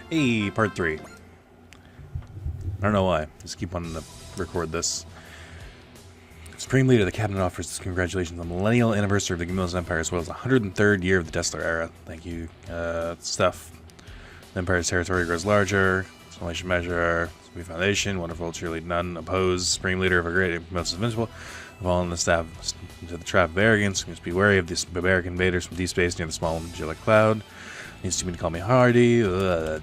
Hey, part 3. I don't know why. Just keep wanting to record this. Supreme Leader, the Cabinet offers his congratulations on the millennial anniversary of the Gamillan Empire, as well as the 103rd year of the Destler era. Thank you. Stuff. The Empire's territory grows larger. Assimilation measure. New foundation. Wonderful. Cheerlead none. Oppose. Supreme Leader of a great most invincible. Of all in the staff into the trap of arrogance. Must be wary of these barbaric invaders from deep space near the small angelic cloud. Needs to me to call me Hardy. What's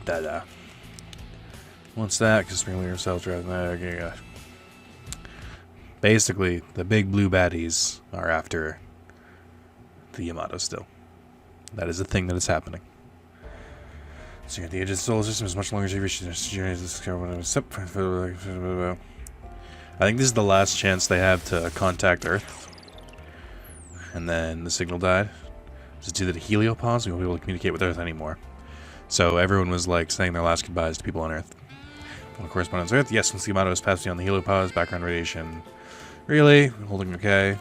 that? Because Supreme Leader himself drives my. Basically, the big blue baddies are after the Yamato still. That is a thing that is happening. So the edge of the solar system is much longer as you reach this journey. I think this is the last chance they have to contact Earth. And then the signal died. Just due to the heliopause, we won't be able to communicate with Earth anymore. So everyone was like saying their last goodbyes to people on Earth. Phone correspondence Earth. Yes, once the Yamato is passed beyond the heliopause, background radiation. Really? Holding okay.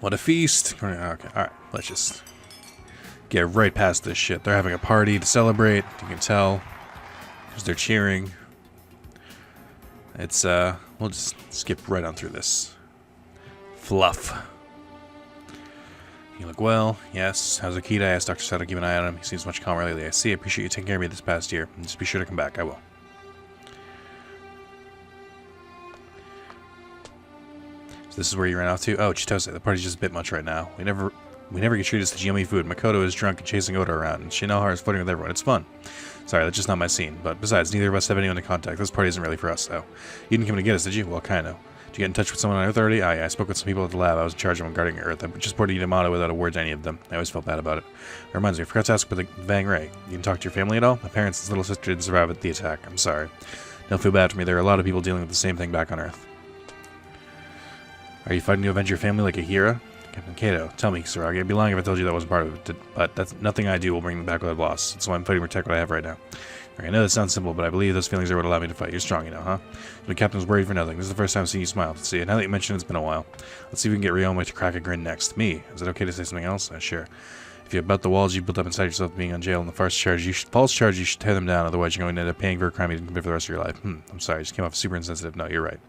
What a feast. Okay, alright, let's just get right past this shit. They're having a party to celebrate, you can tell. Because they're cheering. It's, we'll just skip right on through this. Fluff. You look well. Yes. How's Akita? I asked Dr. Sato to keep an eye on him. He seems much calmer lately. I see. I appreciate you taking care of me this past year. And just be sure to come back. I will. So this is where you ran off to? Oh, Chitose. The party's just a bit much right now. We never get treated to yummy food. Makoto is drunk and chasing Oda around. And Shinohara is flirting with everyone. It's fun. Sorry, that's just not my scene. But besides, neither of us have anyone to contact. This party isn't really for us, though. You didn't come to get us, did you? Well, kind of. Did you get in touch with someone on Earth already? Yeah, I spoke with some people at the lab. I was in charge of them guarding Earth. I just boarded Yamato without a word to any of them. I always felt bad about it. It reminds me, I forgot to ask about the Vang Ray. You didn't talk to your family at all? My parents and little sister didn't survive at the attack. I'm sorry. Don't feel bad for me. There are a lot of people dealing with the same thing back on Earth. Are you fighting to avenge your family like Akira? Captain Kato, tell me, Saragi. I'd be lying if I told you that wasn't part of it. But that's nothing I do will bring them back without loss. That's why I'm fighting to protect what I have right now. I know that sounds simple, but I believe those feelings are what allow me to fight. You're strong, you know, huh? The captain was worried for nothing. This is the first time I've seen you smile. See, now that you mention it, it's been a while. Let's see if we can get Ryoma to crack a grin next. Me? Is it okay to say something else? Sure. If you about the walls you built up inside yourself being on jail and the false charge, you should tear them down. Otherwise, you're going to end up paying for a crime you didn't commit for the rest of your life. I'm sorry. I just came off super insensitive. No, you're right.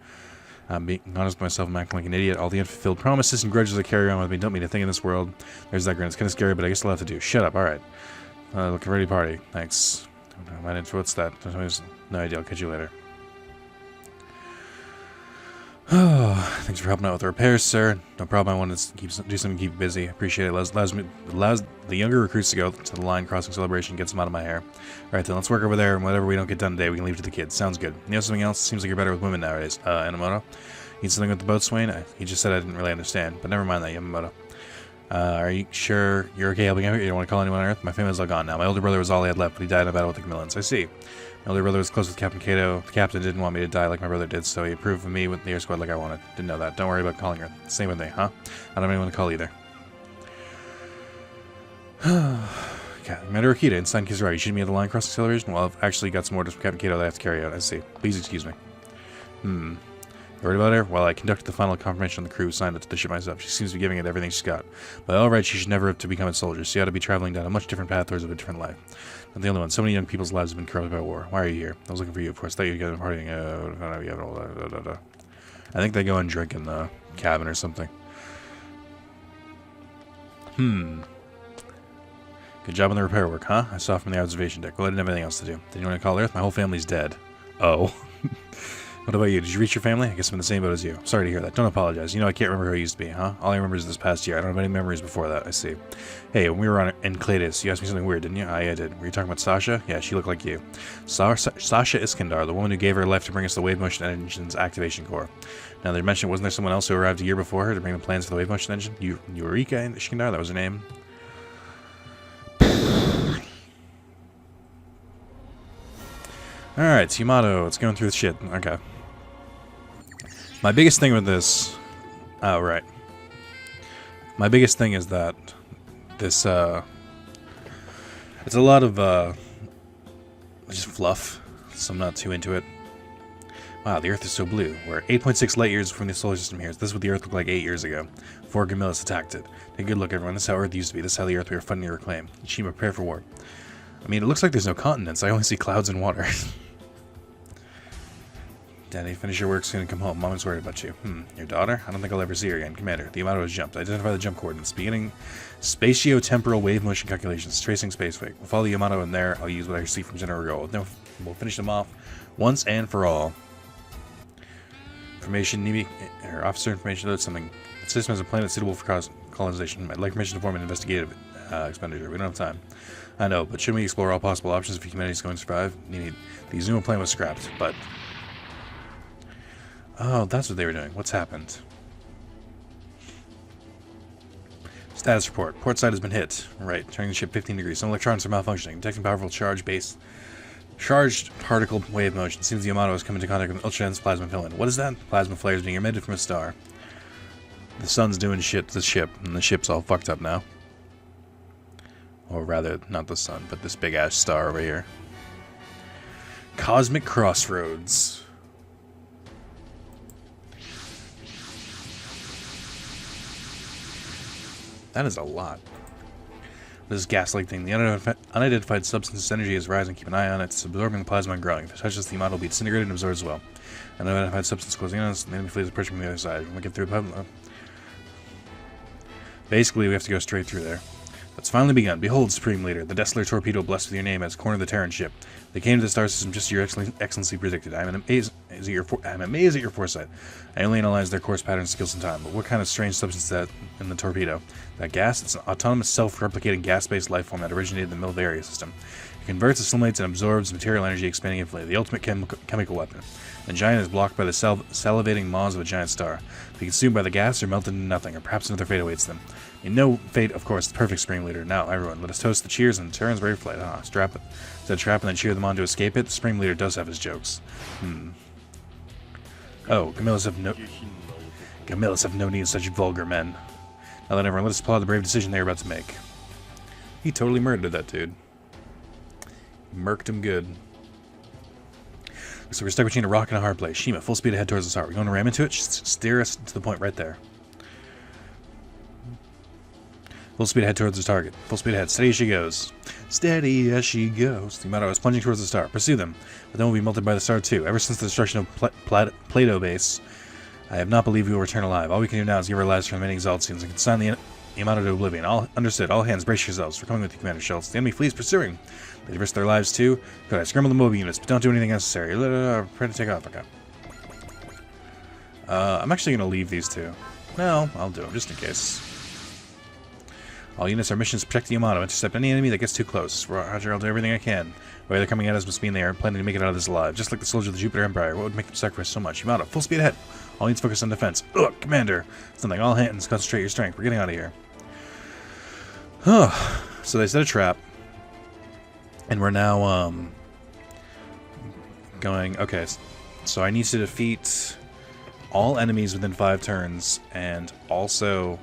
I'm being honest with myself. I'm acting like an idiot. All the unfulfilled promises and grudges I carry on with me don't mean a thing in this world. There's that grin. It's kind of scary, but I guess I'll have to do. Shut up. All right. Looking ready to party. Thanks. What's that? No idea. I'll catch you later. Oh, thanks for helping out with the repairs, sir. No problem. I wanted to do something to keep busy. Appreciate it. Allows the younger recruits to go to the line crossing celebration. Gets them out of my hair. All right, then let's work over there, and whatever we don't get done today, we can leave to the kids. Sounds good. You know something else? Seems like you're better with women nowadays. Yamamoto? Need something with the boatswain? He just said I didn't really understand, but never mind that, Yamamoto. Are you sure you're okay helping out? You don't want to call anyone on Earth? My family's all gone now. My older brother was all he had left, but he died in a battle with the Gamillans. I see. My older brother was close with Captain Kato. The captain didn't want me to die like my brother did, so he approved of me with the air squad like I wanted. Didn't know that. Don't worry about calling Earth. Same with me, huh? I don't have anyone to call either. Commander Akita, inside Kizuragi. You shooting me at the line crossing acceleration? Well, I've actually got some orders from Captain Kato that I have to carry out. I see. Please excuse me. You worried about her? Well, I conducted the final confirmation on the crew, signed it to the ship myself. She seems to be giving it everything she's got. By all rights, she should never have to become a soldier. She ought to be traveling down a much different path towards a different life. Not the only one. So many young people's lives have been corrupted by war. Why are you here? I was looking for you, of course. Thought you'd get a partying. I think they go and drink in the cabin or something. Good job on the repair work, huh? I saw from the observation deck. Well, I didn't have anything else to do. Did you want to call Earth? My whole family's dead. Oh. What about you? Did you reach your family? I guess I'm in the same boat as you. Sorry to hear that. Don't apologize. You know, I can't remember who I used to be, huh? All I remember is this past year. I don't have any memories before that. I see. Hey, when we were in Cladis, you asked me something weird, didn't you? Yeah, I did. Were you talking about Sasha? Yeah, she looked like you. Sasha Iskandar, the woman who gave her life to bring us the Wave Motion Engine's activation core. Now, they mentioned, wasn't there someone else who arrived a year before her to bring the plans for the Wave Motion Engine? Eureka Iskandar? That was her name? Alright, it's Yamato. It's going through the shit. Okay. My biggest thing with this... Oh, right. My biggest thing is that this, it's a lot of, just fluff, so I'm not too into it. Wow, the Earth is so blue. We're 8.6 light years from the solar system here. This is what the Earth looked like 8 years ago, before Gamillis attacked it. Take a good look, everyone. This is how Earth used to be. This is how the Earth we are fighting to reclaim. Shima, prepare for war. I mean, it looks like there's no continents. I only see clouds and water. Daddy, finish your work soon and come home. Mom is worried about you. Your daughter? I don't think I'll ever see her again. Commander, the Yamato has jumped. Identify the jump coordinates. Beginning spatio-temporal wave motion calculations. Tracing space wake. We'll follow the Yamato in there. I'll use what I see from General Goal. Then we'll finish them off once and for all. Information, or officer information about something. The system has a planet suitable for colonization. I'd like permission to form an investigative expenditure. We don't have time. I know, but shouldn't we explore all possible options if humanity is going to survive? The Zuma plan was scrapped, but... Oh, that's what they were doing. What's happened? Status report. Port side has been hit. Right, turning the ship 15 degrees. Some electronics are malfunctioning. Detecting powerful charged particle wave motion. Seems the Yamato has come into contact with an ultra-dense plasma filament. What is that? Plasma flares being emitted from a star. The sun's doing shit to the ship, and the ship's all fucked up now. Or rather, not the sun, but this big-ass star over here. Cosmic Crossroads. That is a lot. This gas-like thing. The unidentified substance energy is rising. Keep an eye on it. It's absorbing the plasma and growing. If it touches the Yamato, will be disintegrated and absorbed as well. Unidentified substance closing in on us. The enemy fleet is approaching from the other side. When we get through the pipeline. Basically, we have to go straight through there. It's finally begun. Behold, Supreme Leader, the Desolar torpedo blessed with your name has cornered the Terran ship. They came to the star system just as your excellency predicted. I'm amazed at your foresight. I only analyzed their course patterns, skills, and time. But what kind of strange substance is that in the torpedo? That gas? It's an autonomous, self-replicating gas-based life form that originated in the middle of the area system. It converts, assimilates, and absorbs material energy, expanding infinitely. The ultimate chemical weapon. The giant is blocked by the salivating maws of a giant star. Be consumed by the gas or melted into nothing, or perhaps another fate awaits them. You know fate, of course, the perfect Supreme Leader. Now, everyone, let us toast the cheers and Terran's brave flight. Strap it. Set a trap and then cheer them on to escape it. The Supreme Leader does have his jokes. Oh, Gamillis have no need of such vulgar men. Now then, everyone, let us applaud the brave decision they are about to make. He totally murdered that dude. Murked him good. So we're stuck between a rock and a hard place. Shima, full speed ahead towards the star. We're going to ram into it? Just steer us to the point right there. Full speed ahead towards the target. Full speed ahead. Steady as she goes. Steady as she goes. The Yamato is plunging towards the star. Pursue them. But then we'll be melted by the star too. Ever since the destruction of Plato base, I have not believed we will return alive. All we can do now is give our lives to the remaining Zaltsians and consign the Yamato to oblivion. All understood. All hands, brace yourselves. We're coming with you, Commander Schultz. The enemy flees pursuing. They risk their lives too. Good, I scramble the mobile units, but don't do anything necessary. Prepare to take off. Okay. I'm actually going to leave these two. No, I'll do them just in case. All units, our mission is to protect the Yamato. Intercept any enemy that gets too close. Roger, I'll do everything I can. The way they're coming at us must mean they are planning to make it out of this alive. Just like the soldiers of the Jupiter Empire. What would make them sacrifice so much? Yamato, full speed ahead. All needs focus on defense. Ugh, Commander. Something. All hands, concentrate your strength. We're getting out of here. So they set a trap. And we're now, going... Okay, so I need to defeat all enemies within 5 turns. And also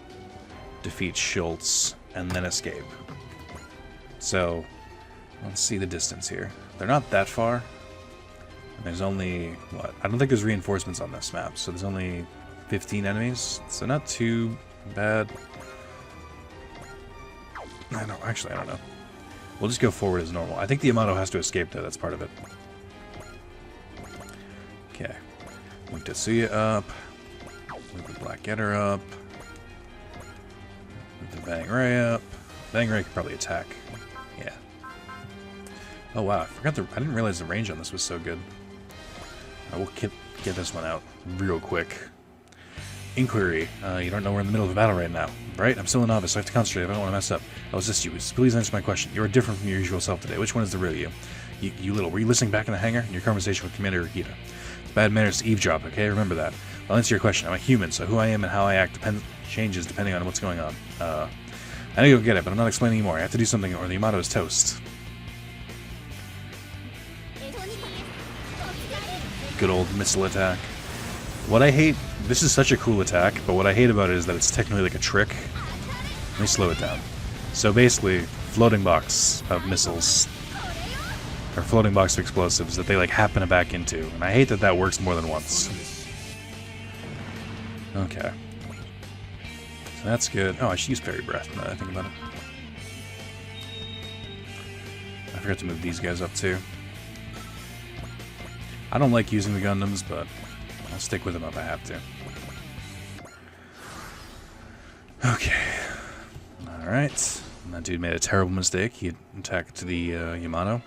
defeat Schultz. And then escape. So, let's see the distance here. They're not that far. And there's only, what? I don't think there's reinforcements on this map, so there's only 15 enemies. So not too bad. I don't know. We'll just go forward as normal. I think the Yamato has to escape though, that's part of it. Okay. Move Tetsuya up. Move the Black Getter up. The Bang Ray up. Bang Ray could probably attack. Yeah. Oh wow, I didn't realize the range on this was so good. We'll get this one out real quick. Inquiry. You don't know we're in the middle of a battle right now, right? I'm still a novice, so I have to concentrate. I don't want to mess up. I'll assist you. Please answer my question. You're different from your usual self today. Which one is the real you? You little. Were you listening back in the hangar in your conversation with Commander Rikita? It's bad manners to eavesdrop, okay? Remember that. I'll answer your question. I'm a human, so who I am and how I act changes depending on what's going on. I know you'll get it, but I'm not explaining anymore. I have to do something or the Yamato is toast. Good old missile attack. What I hate... This is such a cool attack, but what I hate about it is that it's technically like a trick. Let me slow it down. So basically, floating box of missiles. or floating box of explosives that they like happen to back into, and I hate that that works more than once. Okay, so that's good. Oh, I should use Fairy Breath now that I think about it. I forgot to move these guys up too. I don't like using the Gundams, but I'll stick with them if I have to. Okay. Alright. That dude made a terrible mistake. He attacked the Yamato.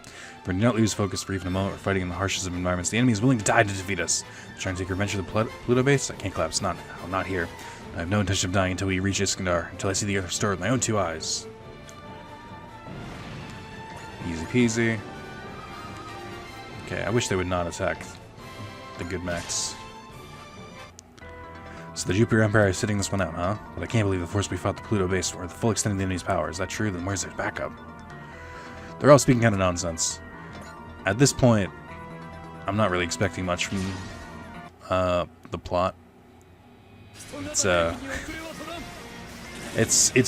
But do not lose focus for even a moment. We're fighting in the harshest of environments. The enemy is willing to die to defeat us. Trying to take revenge of the Pluto base? I can't collapse. Not here. I have no intention of dying until we reach Iskandar. Until I see the Earth restored with my own 2 eyes. Easy peasy. Okay, I wish they would not attack the good mechs. So the Jupiter Empire is sitting this one out, huh? But I can't believe the force we fought the Pluto base for, the full extent of the enemy's power. Is that true? Then where's their backup? They're all speaking kind of nonsense. At this point, I'm not really expecting much from the plot. It's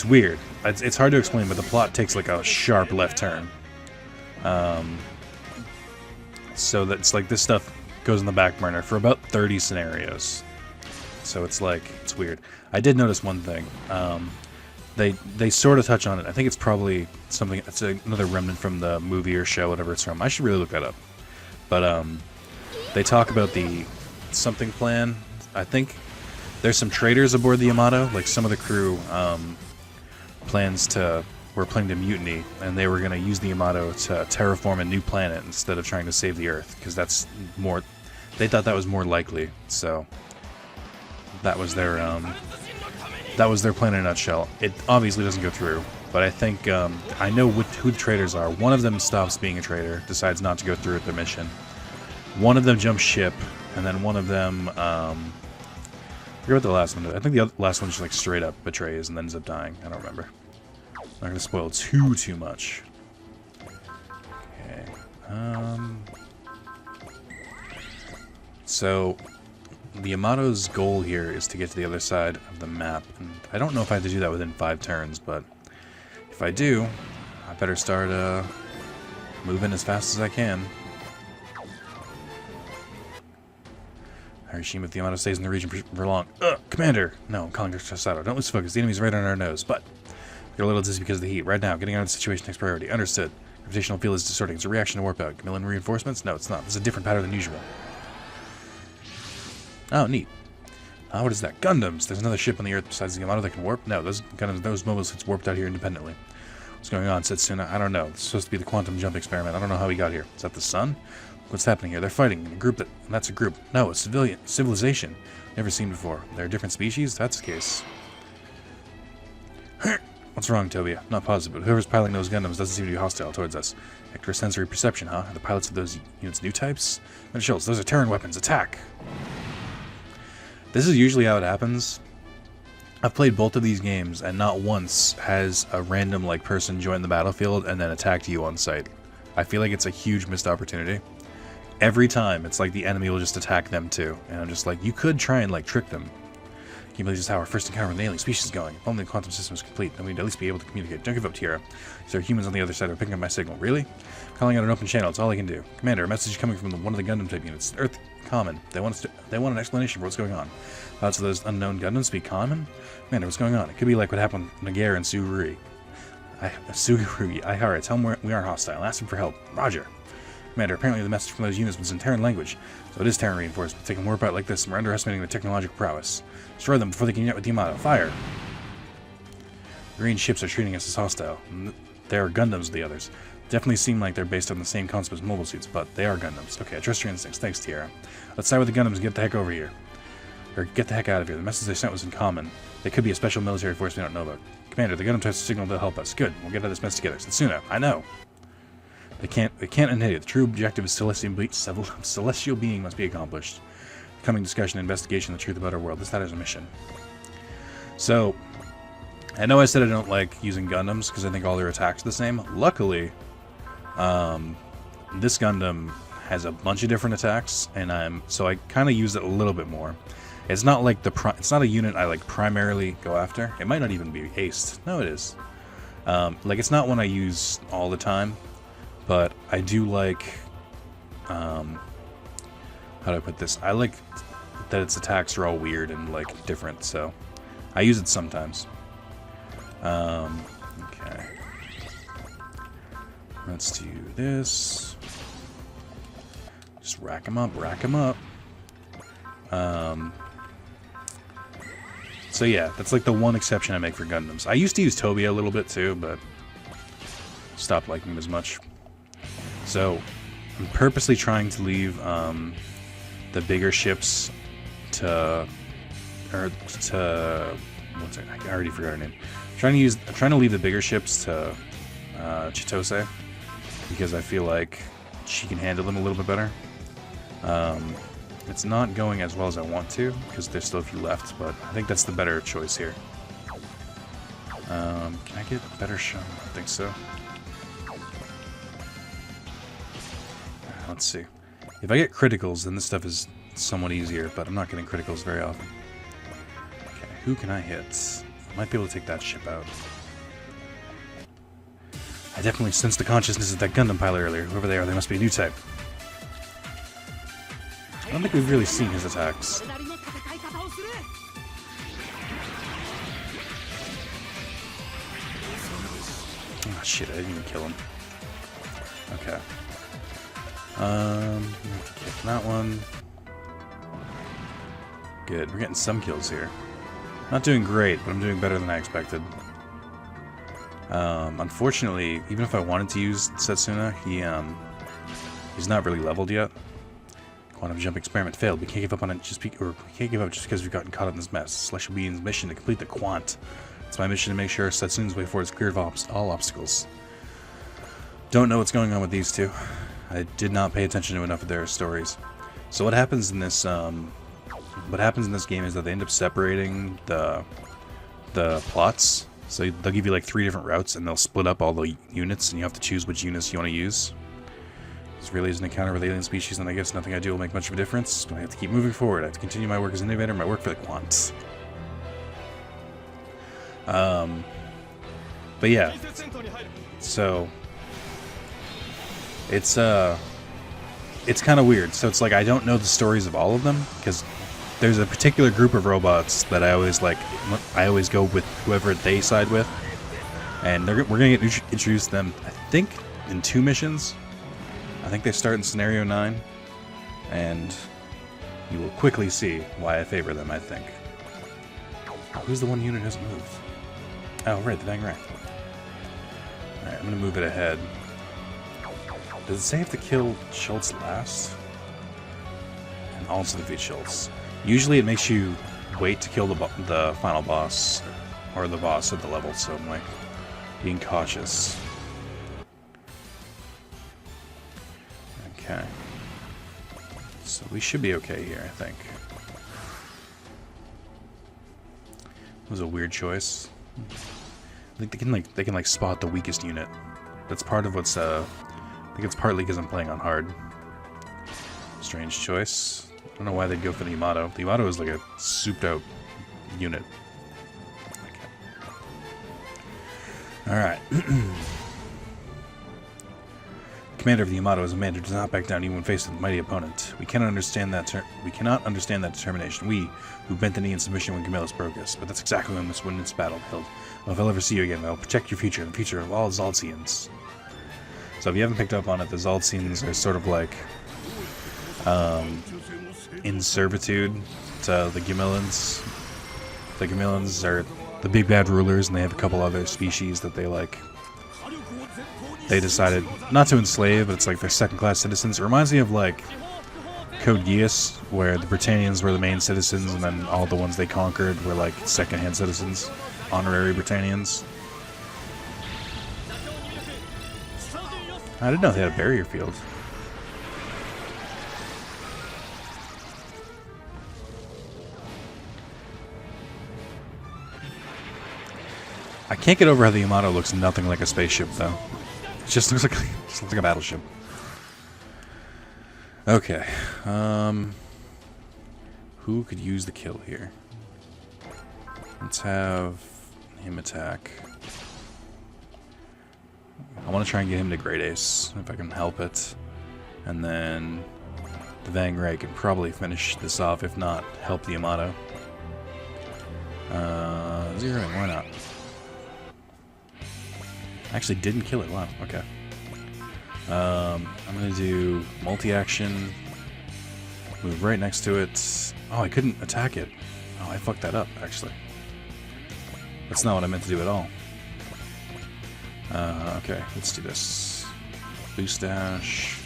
weird. It's hard to explain, but the plot takes like a sharp left turn. So that's like this stuff goes in the back burner for about 30 scenarios. So it's like, it's weird. I did notice one thing. They sort of touch on it. I think it's probably something, it's another remnant from the movie or show, whatever it's from. I should really look that up. But they talk about the something plan. I think there's some traitors aboard the Yamato. Like some of the crew were planning to mutiny, and they were going to use the Yamato to terraform a new planet instead of trying to save the Earth, because that's more, they thought that was more likely. So that was their plan in a nutshell. It obviously doesn't go through, but I think I know who the traitors are. One of them stops being a traitor, decides not to go through with their mission. One of them jumps ship, and then one of them I forget what the last one did. I think the last one just like straight up betrays and then ends up dying. I don't remember. I'm not gonna spoil too much. Okay. So the Yamato's goal here is to get to the other side of the map, and I don't know if I have to do that within 5 turns, but if I do, I better start moving as fast as I can. Harishima, if the Yamato stays in the region for long. Commander! No, I'm calling Dr. Sato. Don't lose focus. The enemy's right on our nose, but get a little dizzy because of the heat. Right now, getting out of the situation takes priority. Understood. Gravitational field is distorting. It's a reaction to warp out. Camillan reinforcements? No, it's not. It's a different pattern than usual. Oh, neat. What is that? Gundams! There's another ship on the Earth besides the Yamato that can warp? No, those Gundams, those mobile suits warped out here independently. What's going on? Said Suna. I don't know. It's supposed to be the quantum jump experiment. I don't know how we got here. Is that the sun? What's happening here? They're fighting. A group that's a group. No, it's civilization. Never seen before. They're a different species? That's the case. What's wrong, Tobia? Not positive, but whoever's piloting those Gundams doesn't seem to be hostile towards us. Extrasensory perception, huh? Are the pilots of those units new types? Mr. Schultz, those are Terran weapons. Attack! This is usually how it happens. I've played both of these games, and not once has a random like person joined the battlefield and then attacked you on sight. I feel like it's a huge missed opportunity. Every time, it's like the enemy will just attack them too, and I'm just like, you could try and like trick them. Can you believe this is how our first encounter with an alien species is going? If only the quantum system is complete, then we'd at least be able to communicate. Don't give up, Tierra. There are humans on the other side who are picking up my signal. Really? Calling out an open channel, it's all I can do. Commander, a message is coming from one of the Gundam type units. Earth Common. They want an explanation for what's going on. Lots of those unknown Gundams speak Common? Commander, what's going on? It could be like what happened with Nagare and Suguri. Ihara, tell them we aren't hostile. Ask them for help. Roger. Commander, apparently the message from those units was in Terran language. So it is Terran reinforcements. They can warp out like this, and we're underestimating their technological prowess. Destroy them before they can unite with the Yamato. Fire! Green ships are treating us as hostile. They are Gundams with the others. Definitely seem like they're based on the same concept as mobile suits, but they are Gundams. Okay, I trust your instincts. Thanks, Tierra. Let's side with the Gundams and get the heck over here. Or get the heck out of here. The message they sent was in common. They could be a special military force we don't know about. Commander, the Gundam tries to signal to help us. Good. We'll get out of this mess together. Setsuna, I know. They can't inhibit. The true objective is celestial being must be accomplished. Coming discussion, investigation, the truth about our world. That is a mission. So, I know I said I don't like using Gundams because I think all their attacks are the same. Luckily, this Gundam has a bunch of different attacks, and so I kind of use it a little bit more. It's not like it's not a unit I like primarily go after. It might not even be aced. No, it is. Like it's not one I use all the time. But I do like, how do I put this? I like that its attacks are all weird and like different, so I use it sometimes. Okay. Let's do this. Just rack them up, rack them up. So yeah, that's like the one exception I make for Gundams. I used to use Tobia a little bit too, but stopped liking him as much. So I'm purposely trying to leave the bigger ships to, what's it? I already forgot her name. I'm trying to leave the bigger ships to Chitose, because I feel like she can handle them a little bit better. It's not going as well as I want to, because there's still a few left, but I think that's the better choice here. Can I get a better shot? I don't think so. Let's see. If I get criticals, then this stuff is somewhat easier, but I'm not getting criticals very often. Okay, who can I hit? I might be able to take that ship out. I definitely sensed the consciousness of that Gundam pilot earlier. Whoever they are, they must be a new type. I don't think we've really seen his attacks. Oh shit, I didn't even kill him. Okay. Kick that one. Good, we're getting some kills here. Not doing great, but I'm doing better than I expected. Unfortunately, even if I wanted to use Setsuna, he's not really leveled yet. Quantum jump experiment failed. We can't give up on it we can't give up just because we've gotten caught in this mess. Celestial Being's mission to complete the Quant. It's my mission to make sure Setsuna's way forward is clear of all obstacles. Don't know what's going on with these two. I did not pay attention to enough of their stories. So what happens in this game is that they end up separating the plots. So they'll give you like 3 different routes, and they'll split up all the units, and you have to choose which units you want to use. This really is an encounter with alien species, and I guess nothing I do will make much of a difference, but I have to keep moving forward. I have to continue my work as an innovator, my work for the Quant. But yeah, so it's kind of weird. So it's like I don't know the stories of all of them, because there's a particular group of robots that I always like. I always go with whoever they side with, and we're gonna get introduced to them. I think in 2 missions. I think they start in Scenario 9, and you will quickly see why I favor them, I think. Who's the one unit who hasn't moved? Oh, right, the dang right. Alright, I'm gonna move it ahead. Does it say I have to kill Schultz last? And also defeat Schultz. Usually it makes you wait to kill the final boss, or the boss at the level, so I'm like, being cautious. Okay. So we should be okay here, I think. That was a weird choice. I think they can spot the weakest unit. That's part of what's I think it's partly because I'm playing on hard. Strange choice. I don't know why they'd go for the Yamato. The Yamato is like a souped out unit. Okay. Alright. Commander of the Yamato is a man who does not back down even when faced with a mighty opponent. We cannot understand that determination. We, who bent the knee in submission when Camillus broke us. But that's exactly when this win this battle killed. Well, if I'll ever see you again, I'll protect your future and the future of all Zaltsians. So if you haven't picked up on it, the Zaltsians are sort of like in servitude to the Gamillans. The Gamillans are the big bad rulers, and they have a couple other species that they like. They decided not to enslave, but it's like they're second-class citizens. It reminds me of, like, Code Geass, where the Britannians were the main citizens, and then all the ones they conquered were, like, second-hand citizens. Honorary Britannians. I didn't know they had a barrier field. I can't get over how the Yamato looks nothing like a spaceship, though. It just looks like a battleship. Okay. Who could use the kill here? Let's have him attack. I want to try and get him to Great Ace, if I can help it. And then the Vang Ray can probably finish this off, if not, help the Yamato. Zeroing, why not? Actually didn't kill it, wow, okay. I'm going to do multi-action, move right next to it. Oh, I couldn't attack it. Oh, I fucked that up, actually. That's not what I meant to do at all. Okay, let's do this. Boost dash.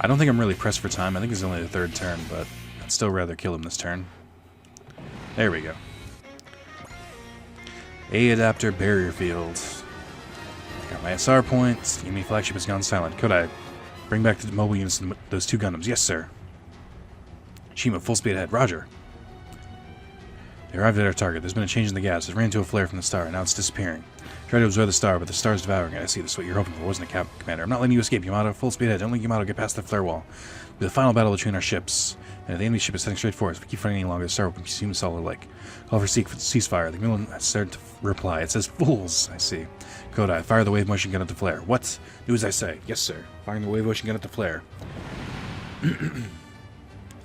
I don't think I'm really pressed for time. I think it's only the third turn, but I'd still rather kill him this turn. There we go. A adapter barrier field. Got my SR points. Enemy flagship has gone silent. Kodai, bring back the mobile units and those 2 Gundams. Yes, sir. Shima, full speed ahead. Roger. They arrived at our target. There's been a change in the gas. It ran into a flare from the star, and now it's disappearing. Try to observe the star, but the star's devouring it. I see. This is what you're hoping for, wasn't it, Commander? I'm not letting you escape, Yamato. Full speed ahead. Don't let Yamato get past the flare wall. It'll be the final battle between our ships. And if the enemy ship is heading straight for us, if we keep fighting any longer, the star will consume us all alike. Call for ceasefire. The Milan has started to reply. It says, fools. I see. Kodai, fire the wave motion gun at the flare. What? Do as I say. Yes, sir. Firing the wave motion gun at the flare.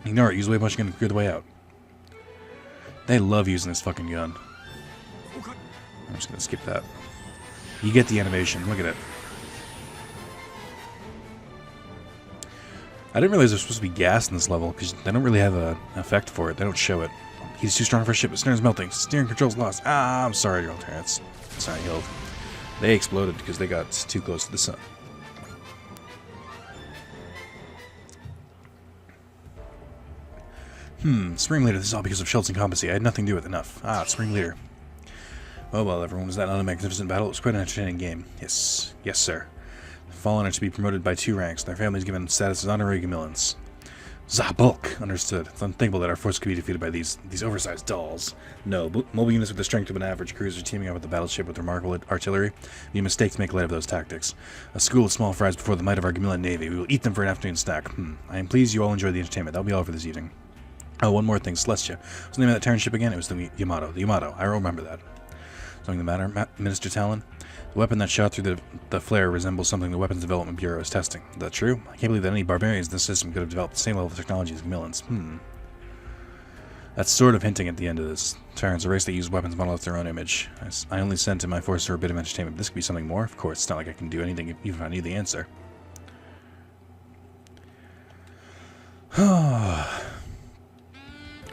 Ignore it. Use the wave motion gun to clear the way out. They love using this fucking gun. I'm just gonna skip that. You get the animation. Look at it. I didn't realize there's supposed to be gas in this level, because they don't really have an effect for it. They don't show it. He's too strong for a ship. The steering's melting. Steering control's lost. Ah, I'm sorry, your alternates. Sorry, healed. They exploded because they got too close to the sun. Spring Leader, this is all because of Schultz incompetency. I had nothing to do with enough. Ah, Spring Leader. Oh well, everyone, was that not a magnificent battle? It was quite an entertaining game. Yes. Yes, sir. The fallen are to be promoted by 2 ranks, and their families given status as honorary Gamillans. Zabulk! Understood. It's unthinkable that our force could be defeated by these oversized dolls. No, mobile units with the strength of an average cruiser teaming up with a battleship with remarkable artillery. It would be a mistake to make light of those tactics. A school of small fries before the might of our Gamillan Navy. We will eat them for an afternoon snack. I am pleased you all enjoyed the entertainment. That'll be all for this evening. Oh, one more thing. Celestia. What's the name of that Terran ship again? It was the Yamato. The Yamato. I remember that. Something the matter, Minister Talon? The weapon that shot through the flare resembles something the Weapons Development Bureau is testing. Is that true? I can't believe that any barbarians in this system could have developed the same level of technology as Gamillans. That's sort of hinting at the end of this. Terrans, a race that use weapons modeled after their own image. I only sent in my force for a bit of entertainment. This could be something more. Of course, it's not like I can do anything even if I knew the answer.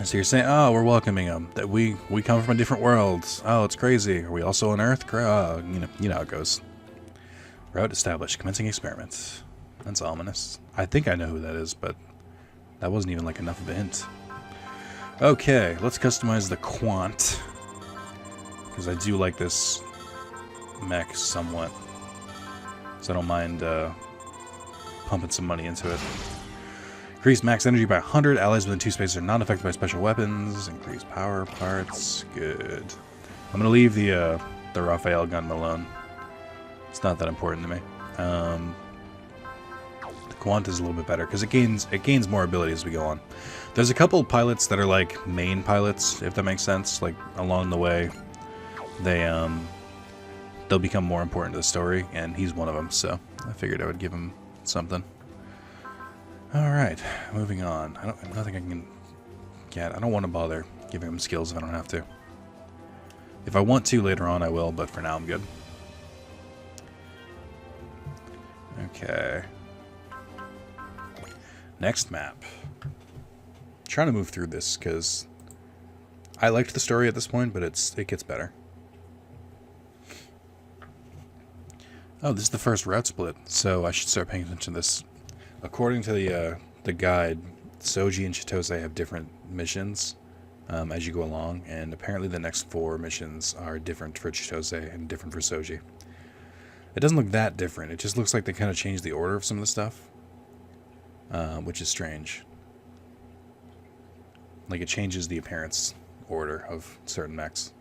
So you're saying, oh, we're welcoming them. That we come from a different world. Oh, it's crazy. Are we also on Earth? Oh, you know how it goes. Route established. Commencing experiment. That's ominous. I think I know who that is, but that wasn't even like enough of a hint. Okay, let's customize the Quant. Because I do like this mech somewhat. So I don't mind pumping some money into it. Increase max energy by 100. Allies within 2 spaces are not affected by special weapons. Increase power parts. Good. I'm gonna leave the Raphael gun alone. It's not that important to me. The Quant is a little bit better because it gains more ability as we go on. There's a couple pilots that are like main pilots, if that makes sense. Like along the way, they'll become more important to the story, and he's one of them. So I figured I would give him something. Alright, moving on. Nothing I can get. I don't want to bother giving him skills if I don't have to. If I want to later on, I will, but for now I'm good. Okay. Next map. I'm trying to move through this because I liked the story at this point, but it gets better. Oh, this is the first route split, so I should start paying attention to this. According to the guide, Soji and Chitose have different missions as you go along, and apparently the next 4 missions are different for Chitose and different for Soji. It doesn't look that different. It just looks like they kind of changed the order of some of the stuff, which is strange. Like it changes the appearance order of certain mechs.